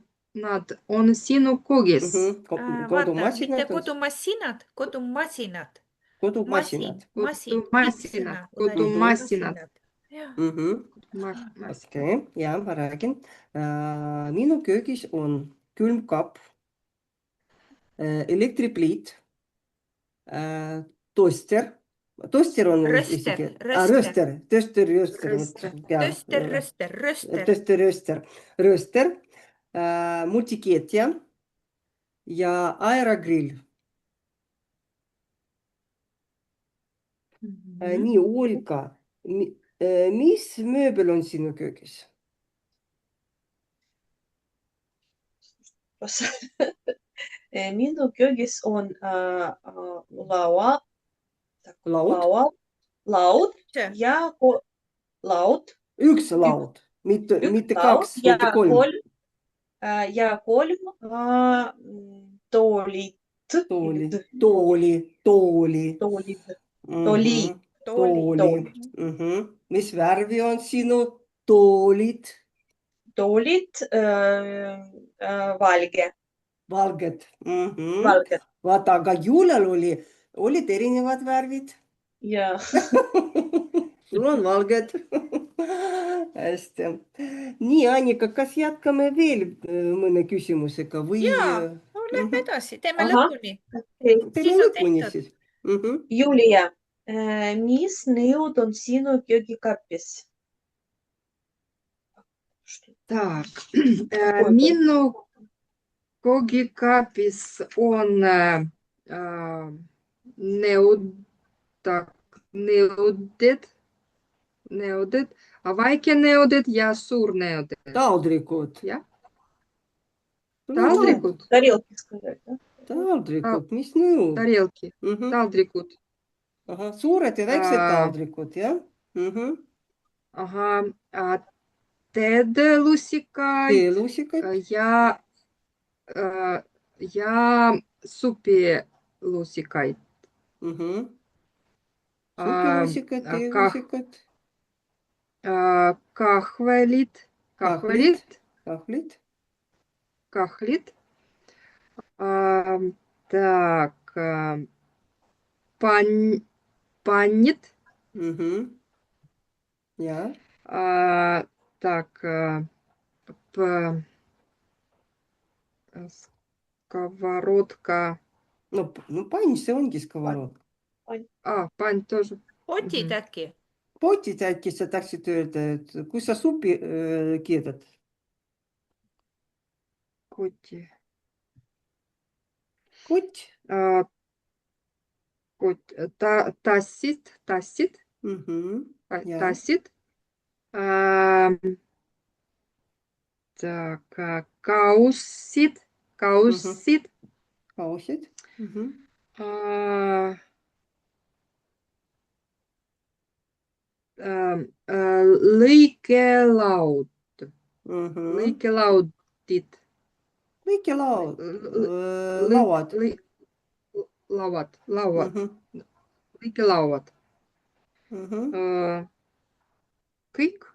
on sinu kogis? vaata, Kodumasinad mitte on kodumasinad, kodumasinad. kodumasinad. Masin, Kodumasinad, sõna, kodumasinad. masinad. Jah. Okei, ja ma räägin. Minu köögis on külmkapp, elektripliit, toaster. Toaster on isegi. Röster. Röster. Röster. Röster, multikeetja ja aerogrill. Nii, Olga, mis mööbel on sinu köögis? Minu köögis on laua, Laud? laud ja laud, Üks laud, mitte üks laud kaks, mitte kolm. ja kolm toolid. Tooli. Toolid. Mhm. Tooli. Mis värvi on sinu toolid? Toolid valge. Valged. Valged. Vaata, aga Juulal olid erinevad värvid. Ja Sul on valged. Hästi. Nii, Annika, kas jätkame veel mõne küsimusega või Jaa, no lähme edasi, teeme Aha. lõpuni. teeme Siis on lõpuni tehtud. siis? Julia, mis nõud on sinu köögikapis? Так, Какой minu kogikapis on nõuded, väike nõuded ja suur nõuded. Taldrikud. Jah. Taldrikud. Тарелки сказать, да? Taldrikud, mis nõu? Тарелки, taldrikud. Suured ja väiksed Aa. taldrikud, jah? Aha, teedelusikaid Teelusikaid. ja supilusikaid. Supilusikad, teelusikad. Kahvelid. Kahvlid. Так, паннит. Ja. Так, сковородка. No pann, see ongi skоворod. Pann тоже. Potid äkki? Potid äkki sa tahtsid öelda, et kui sa supi keedad? Kotti. Kott. Tassid. Ja. Tassid. Так, kaussid. Kausid. Lõikelaud. Lõikelaudid. Lõikelaud. Lauad. Lauad. Lõikelauad. Kõik.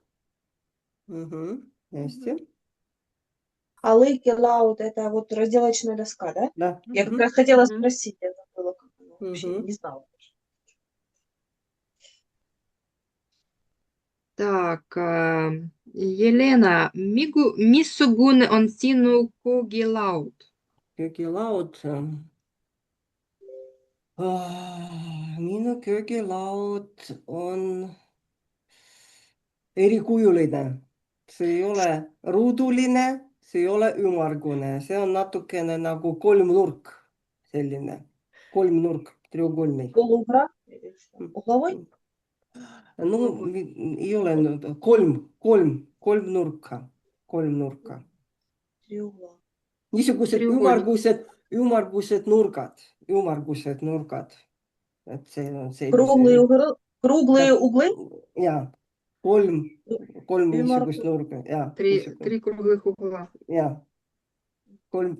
Hästi. А лейки-лаут это вот разделочная доска, да? Да. Я как раз хотела спросить, это было как оно вообще, не знала. Так, Елена, missugune on sinu köögilaud? Köögilaud. Minu köögilaud on erikujuline. See ei ole ruuduline, see ei ole ümmargune, see on natukene nagu kolmnurk, selline kolmnurk, треугольный. Полугра? Угловой? No ei ole kolmnurka. Три угла. Niisugused Треугольник. ümmargused nurgad. Et see on Круглые углы, ja, kolm niisugust ümmargused. nurga, ja, Три круглых угла. ja, kolm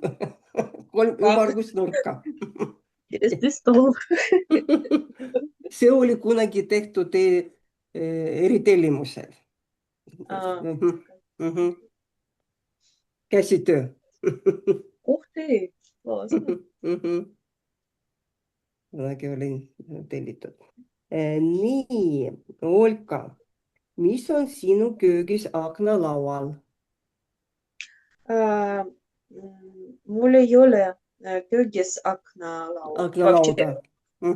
ümmargust nurka. Через 3 стол. See oli kunagi tehtud eritellimusel. Käsitöö. Ух ты, классно. Kunagi oli tellitud. Nii, Olka, mis on sinu köögis aknalaual? Mul ei ole köögis aknalauda. Aknalauda.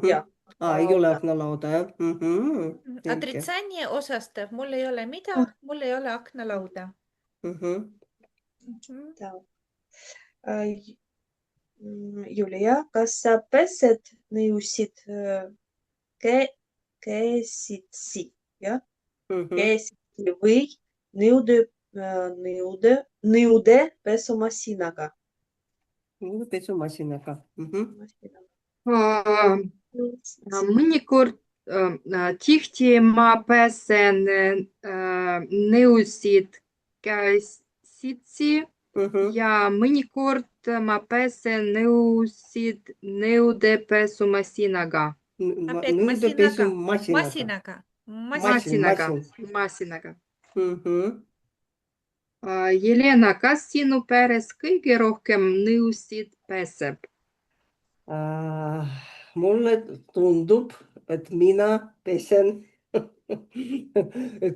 Jah, Ei ole aknalauda, jah? Selge. Отрицание osastav. Mul ei ole mida, mul ei ole aknalauda. Да. Julia, kas sa pesed nõusid käsitsi, jah? Käsitsi või nõude pesumasinaga? Pesumasinaga. Mõnikord tihti ma pesen nõusid käsitsi ja mõnikord ma pesen nõusid nõudepesumasinaga. Опять Nõudepesumasinaga. Masinaga. Jelena, kas sinu peres kõige rohkem nõusid peseb? Mulle tundub, et mina pesen,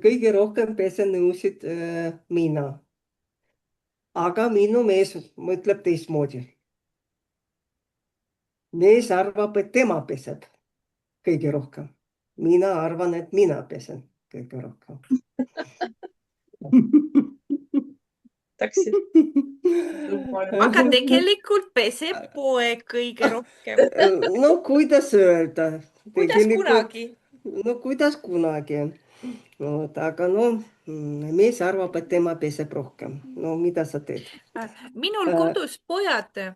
kõige rohkem pesen nõusid mina. Aga minu mees mõtleb teistmoodi. Mees arvab, et tema peseb kõige rohkem. Mina arvan, et mina pesen kõige rohkem. Aga tegelikult peseb poeg kõige rohkem. No kuidas öelda? Kuidas kunagi? No kuidas kunagi. Aga mees arvab, et tema peseb rohkem. No mida sa teed? Minul kodus pojad,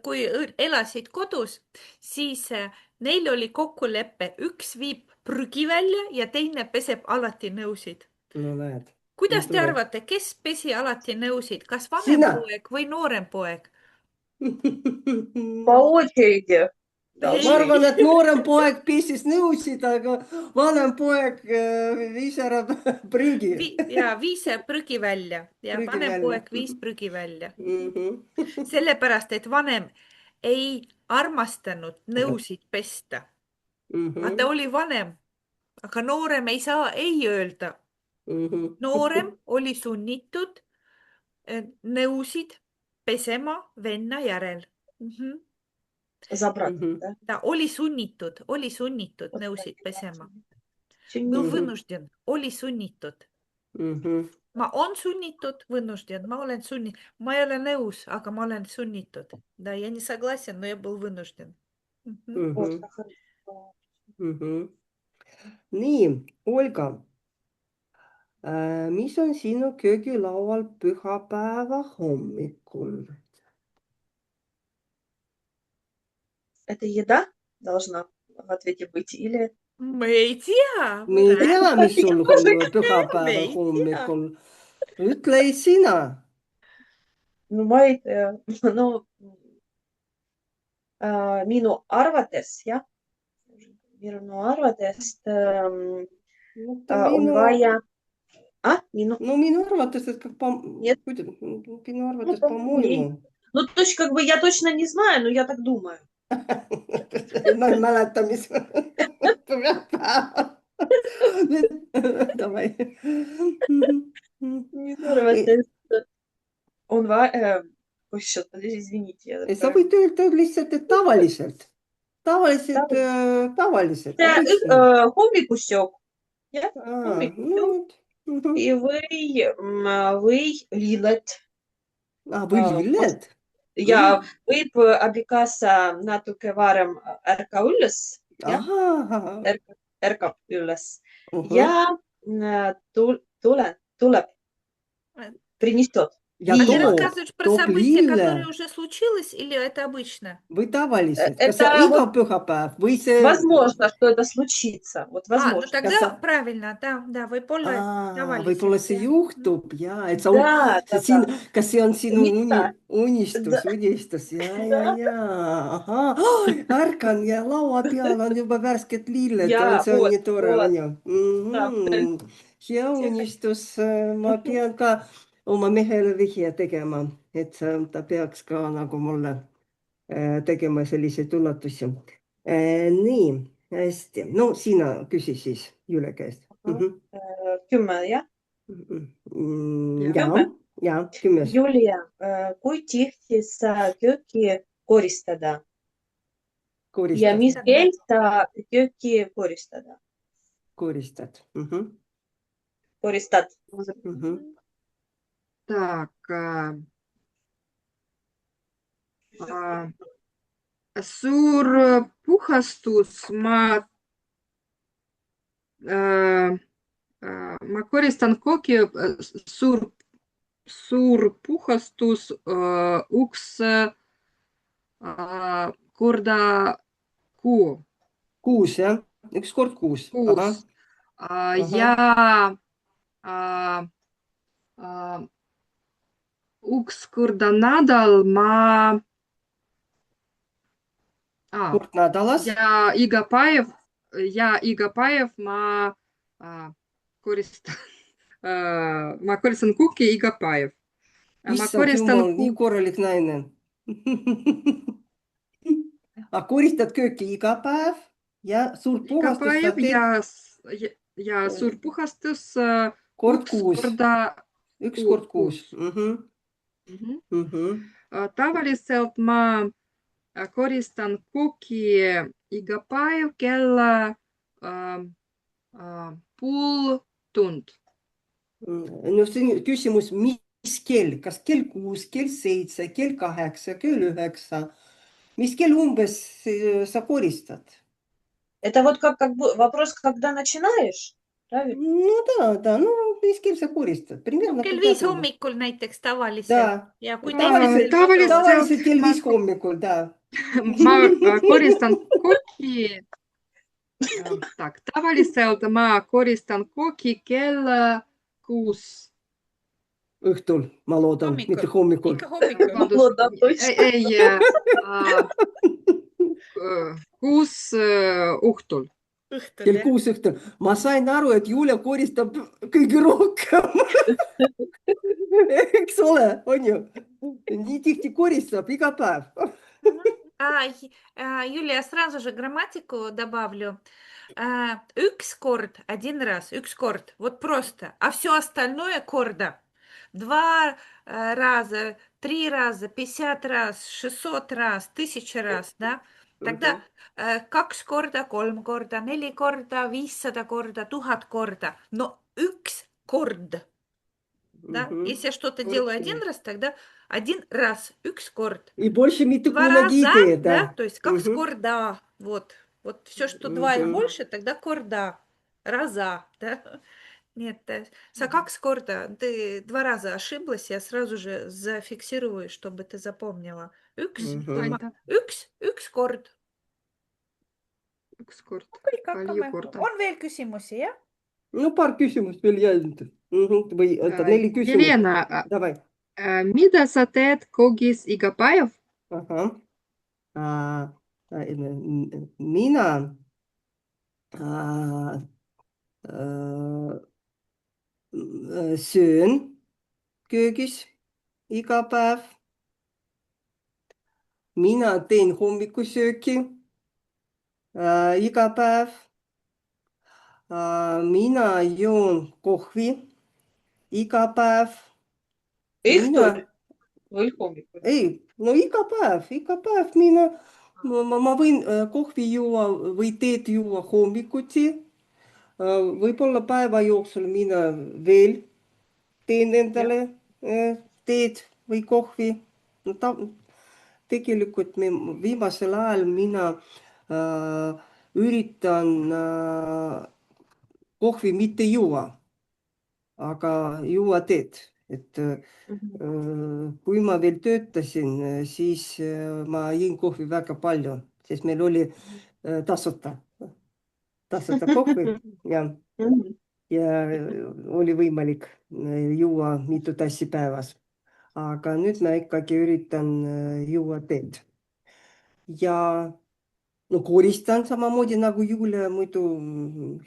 kui elasid kodus, siis neil oli kokkulepe, üks viib prügi välja ja teine peseb alati nõusid. No näed. Kuidas te arvate, kes pesi alati nõusid? Kas vanem poeg või noorem poeg? По очереди. Ma arvan, et noorem poeg pesis nõusid, aga vanem poeg viis ära prügi. Viis prügi välja. Ja Prügi vanem välja. poeg viis prügi välja. Sellepärast, et vanem ei armastanud nõusid pesta. Ta oli vanem, aga noorem ei saa ei öelda. Noorem oli sunnitud nõusid pesema venna järel. Забрать, да? Ta oli sunnitud nõusid pesema. Был вынужден, oli sunnitud. Ma on sunnitud, вынужден, ma olen sunnitud. Ma ei ole nõus, aga ma olen sunnitud. Да, я не согласен, но я был вынужден. Nii, Olga, mis on sinu köögilaual pühapäeva hommikul? Это еда должна в ответе быть или... Ma ei tea. Me ei tea, mis sul on pühapäeva hommikul. Ütle sina. No ma ei tea. No, minu arvates, jah. Minu arvates on vaja... Minu... No minu arvates, et minu arvates по-моему. Ну, то есть, как бы, я точно не знаю, но я так думаю. Ma ei mäleta, mis pühapäeva. Davai. Minu arvates on vaja... Oi, извините. Sa võid öelda lihtsalt, et tavaliselt. Tavaliselt. Hommikusöök. Jah, hommikusöök. Või lilled. Või lilled? Ja võib abikaasa natuke varem ärkab üles ja tuleb, принесет Ja Lille. Ты too, рассказываешь про too событие, которое lille уже случилось, или это обычно? või tavaliselt, kas see Это iga вот pühapäev või see, возможно, что это случится. Вот Ну возможно. kas тогда sa, правильно, да, võib-olla võib-olla tavaliselt, see jah. juhtub ja, et sa, Да, да, siin, да. kas see on sinu Mida? unistus ja, ahah, ärkan ja laua peal on juba värsked lilled, Ja, see on nii tore, вот. on ju. Hea unistus, ma pean ka oma mehele vihje tegema, et ta peaks ka nagu mulle tegema selliseid üllatusi. Nii, hästi. No sina küsi siis Jüle käest. 10, jah? Ja, 10. ja, 10. Julia, kui tihti sa kööki koristada ja Koristad, mis Тогда. keel sa kööki koristada? koristad. Koristad. Так, suur puhastus, ma koristan koki, suur puhastus, uks korda kuu, Kuus, jah? Üks kord kuus. Ahah, kuus. Ja üks korda nädal ma kord nädalas. ja iga päev ma koristan ma koristan kuki iga päev. Ma Issand koristan jumal, nii korralik naine. Aga koristad kööki iga päev ja suurt iga puhastust sa päev teed ja suur puhastus kord üks kuus. korda Üks kord kuus. Tavaliselt ma koristan kuki iga päev kell pool tund. No see on küsimus, mis kell, kas kell 6, kell 7, kell 8, kell 9, mis kell umbes sa koristad? Это вот как бы вопрос, когда начинаешь, правильно? No da, no mis kell sa koristad? No, Примерно kell когда 5 tundub? hommikul näiteks tavaliselt. Da. Ja kui teisel Tavaliselt, veel vaba. tavaliselt kell 5 hommikul, da. Ma koristan koki. Tak, tavaliselt ma koristan koki kell 6. Õhtul, ma loodan, mitte hommikul. Ikka hommikul. Vabandust, Да, точно. ei, 6 õhtul. Õhtul, Kell jah. 6 õhtul. Ma sain aru, et Julia koristab kõige rohkem. Eks ole, on ju? Nii tihti koristab iga päev. Юлия, я сразу же грамматику добавлю. Üks kord, один раз, üks kord, вот просто. А все остальное корда. 2 раза, 3 раза, 50 раз, 600 раз, 1000 раз, да? Тогда 2 korda, 3 korda, 4 korda, 500 korda, 1000 korda. Но üks kord. Да? Если я что-то делаю один раз, тогда один раз, üks kord. И больше mitte 2 kunagi ei раза, tee, да, да? то есть как корда. Вот все, что 2 и больше, тогда корда. Раза, да. Нет, sa 2 korda, ты 2 раза ошиблась, я сразу же зафиксирую, чтобы ты запомнила. Üks kord. Üks kord. Kõik Palju hakkame. korda. On veel küsimusi, jah? No paar küsimust veel jäänud. Või oota, 4 küsimust. Jelena, Davai. mida sa teed kogis iga päev? Ahah. Mina söön köögis iga päev. Mina teen hommikusööki iga päev. Mina joon kohvi iga päev. Õhtul või hommikul? Ei, no iga päev ma võin kohvi juua või teed juua hommikuti. Võib-olla päeva jooksul mina veel teen endale teed või kohvi. No tegelikult viimasel ajal mina üritan kohvi mitte juua, aga juua teed et Мгм. kui ma veel töötasin, siis ma jõin kohvi väga palju, sest meil oli tasuta kohvi Мгм. ja oli võimalik juua mitu tassi päevas. Aga nüüd ma ikkagi üritan juua teed. Ja no koristan samamoodi nagu Julia, muidu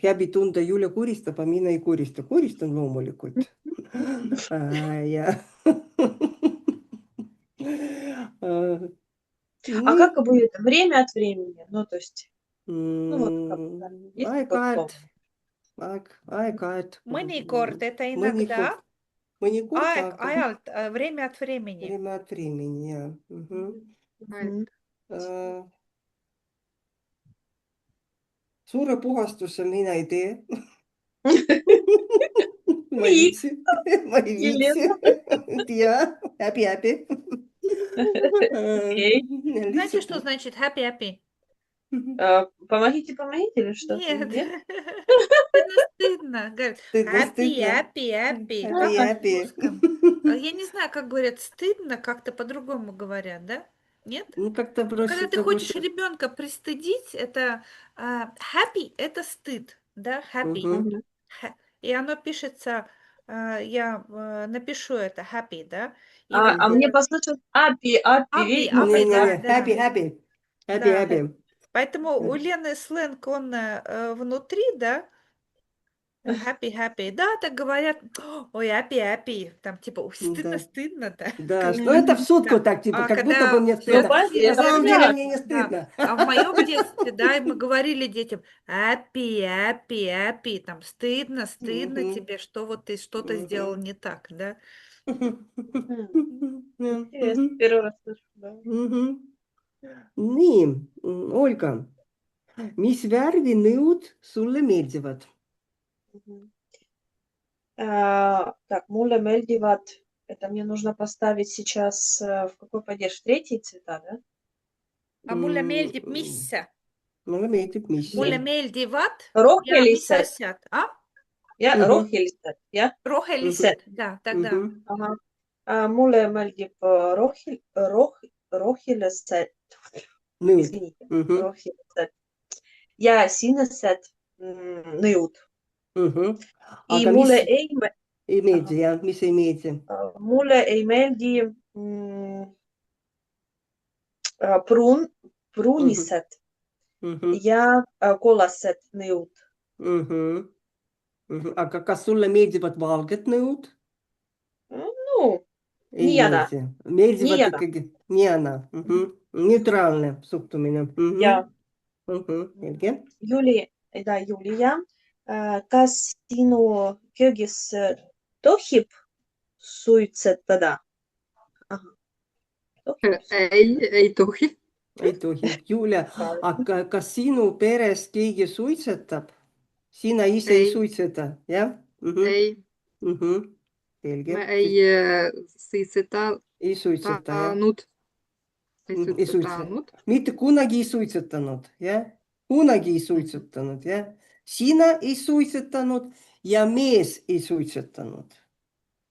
häbi tunda, Julia koristab, aga mina ei korista. Koristan loomulikult. Ja А nii. как будет время от времени? Ну, то есть, ну, вот как есть такое Aeg-ajalt, слово? aeg-ajalt. Mõnikord это иногда, Mõnikord, aga aeg-ajalt, время от времени. время от времени, jah. Мгм. Suure puhastuse mina ei tee. Ma ei Miks? viitsi. Ma ei viitsi. Ja, häbi. Окей. Знаете, что значит happy? Помогите или что? Нет. Нет? Стыдно. Говорят, Стыдно. happy. Happy, Как happy. на русском? Я не знаю, как говорят, стыдно, как-то по-другому говорят, да? Нет? Ну, как-то Когда проще ты того, хочешь что... ребенка пристыдить, это happy, это стыд, да, happy. Мгм. Мгм. И оно пишется, я напишу это happy, да? И А вот мне послышалось апи, апи, ну, апи, Не-не-не, да. happy. Да. Happy. Поэтому у Лены сленг, он внутри, да, happy. Да, так говорят, ой, happy. Там типа, ой, Да. стыдно, да. Да, Как ну это в бы, шутку да. так, типа, А как будто бы когда мне в стыдно. На это самом деле мне не понятно. стыдно. А в моем детстве, да, и мы говорили детям, happy, там, стыдно Мгм. тебе, что вот ты что-то сделал Мгм. не так, да. Интересно, первый раз слышу, да. Мгм. Nii, Olga, mis värvinõud sulle meeldivad? Мгм. Так, mulle meeldivad, это мне нужно поставить сейчас, в какой падеж? В третий цвета, да? А mulle meeldib, mis? Mulle meeldib mis. Mulle meeldivad ja mis Rohelised, asjad? Мгм. rohelised, jah? Rohelised, да, тогда. Мгм. Ага. Mulle meeldib rohelised, Nõud. извините, Мгм. rohelised ja sinised nõud. Мгм. И Aga mis mulle ei meeldi, jah, mis ei meeldi? mulle ei meeldi pruunised Mhm. ja kollased nõud. Mhm. Mhm. Aga kas sulle meeldivad valged nõud? No, Ei nii ja naa. meeldi. Meeldivad Nii ja naa. ikkagi nii ja naa. Neutraalne suhtumine. Ja Selge. Julia, kas sinu köögis tohib suitsetada? Tohib. Ei tohi. Ei tohi. Julia, aga kas sinu peres keegi suitsetab? Sina ise ei Ei. suitseta, jah? Ei, Selge. me ei suitsetanud. Ei suitseta, jah? Ei Ei suitseta. suitsetanud. Mitte kunagi ei suitsetanud, jah? Kunagi ei suitsetanud, jah? Sina ei suitsetanud ja mees ei suitsetanud.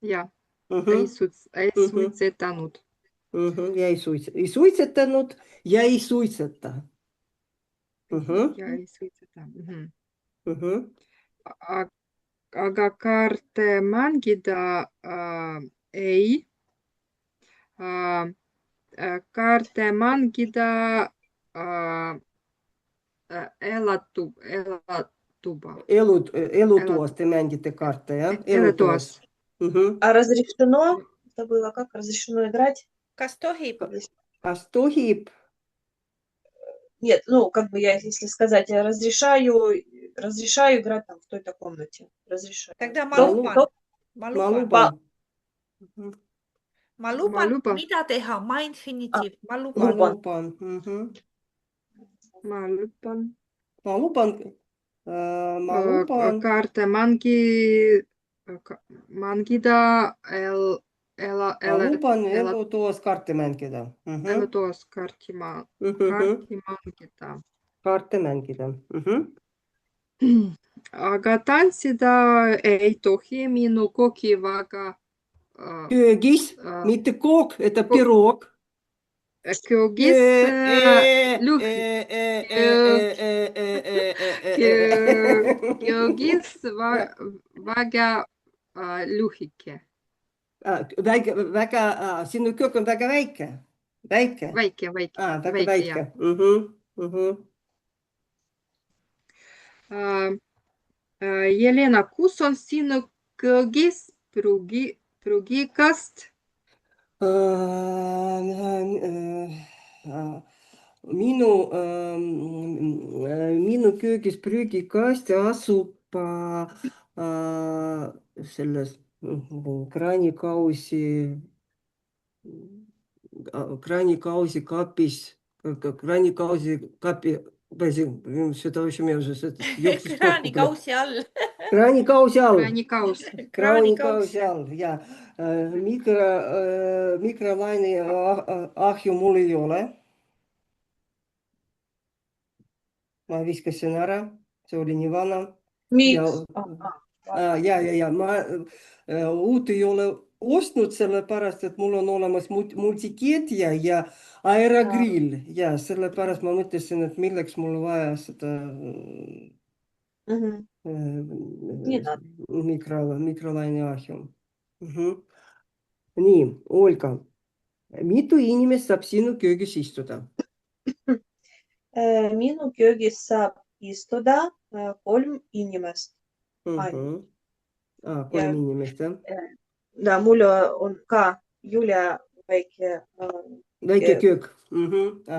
Jah, Mhm. ei Mhm. suitsetanud. Ja ei suitsetanud ja ei suitseta. Ja ei suitseta. Mhm. Aga kaarte mängida ei. Kaarte mängida elatuba. Elutoas te mängite kaarte, jah? Elutoas. А разрешено, забыла как, разрешено играть? Kas tohib? Kas tohib? Нет, ну, как бы я, если сказать, я разрешаю играть там в той-то комнате. Разрешаю. Тогда Ma ma luban. Ma luban, luban. mida teha, ma infinitiiv, ma Ma luban. luban. Ma luban. Ma luban. Ma luban. Kaarte mängida Ma luban elutoas kaarte mängida. elutoas kaarti mängida. Kaarte mängida. Aga tantsida ei tohi, minu kogi väga Köögis, mitte kook, это пирог. Köögis, köögis väga lühike. Sinu köök on väga väike. Väike. Väike. Väga Väike, jah. väike. Jelena, kus on sinu köögis prügikast? Minu köögis prügikast asub selles kraanikausi kapis, kraanikausi kapi, seda очень я уже jooksis kokku. kraanikausi all. Kraanikausi all. Kraanikausi. all, ja. Mikrolaine ahju mul ei ole. Ma viskasin ära, see oli nii vana. Miks? Ja ma uut ei ole ostnud sellepärast, et mul on olemas multikeetja ja aerogrill. Ja sellepärast ma mõtlesin, et milleks mul vaja seda mikrolaine ahju. Nii, Olga, mitu inimest saab sinu köögis istuda? Minu köögis saab istuda 3 inimest. Kolm inimest, jah? Да, mul on ka Julia väike Väike köök.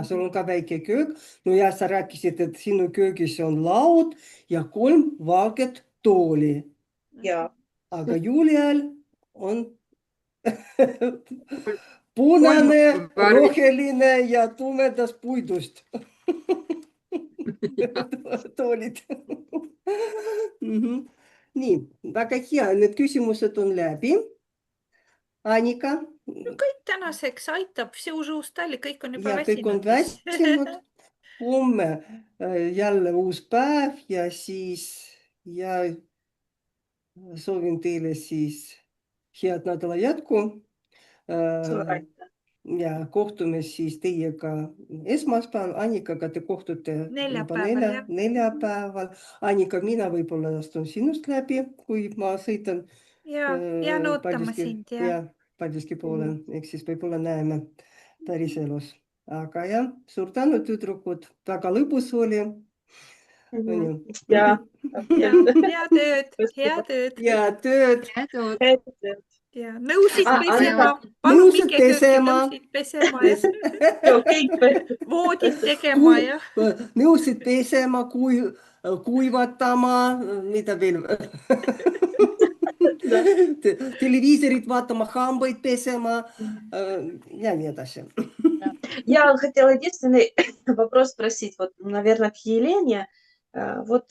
Sul on ka väike köök. No ja sa rääkisid, et sinu köögis on laud ja 3 valget tooli. ja Aga Julial on punane, roheline ja tumedast puidust. Toolid. Nii, väga hea. Need küsimused on läbi. Annika? Kõik tänaseks aitab, все уже устали, kõik on juba Ja kõik on väsinud. Homme jälle uus päev ja siis soovin teile siis head nädala jätku. suur aitäh. Ja kohtume siis teiega esmaspäeval. Annikaga te kohtute neljapäeval. Annika, mina võib-olla astun sinust läbi, kui ma sõitan jään ootama sind. Paldiski poole, ehk siis võib-olla näeme päris elus. Aga jah, suur tänu, tüdrukud. Väga lõbus oli. Ja, Head tööd. Nõusid pesema. Voodid tegema ja. Nõusid pesema, kuivatama, mida veel. Телевизорит vaatama, hambaid pesema ja nii edasi. Я хотела единственный вопрос спросить, вот, наверное, к Елене. Вот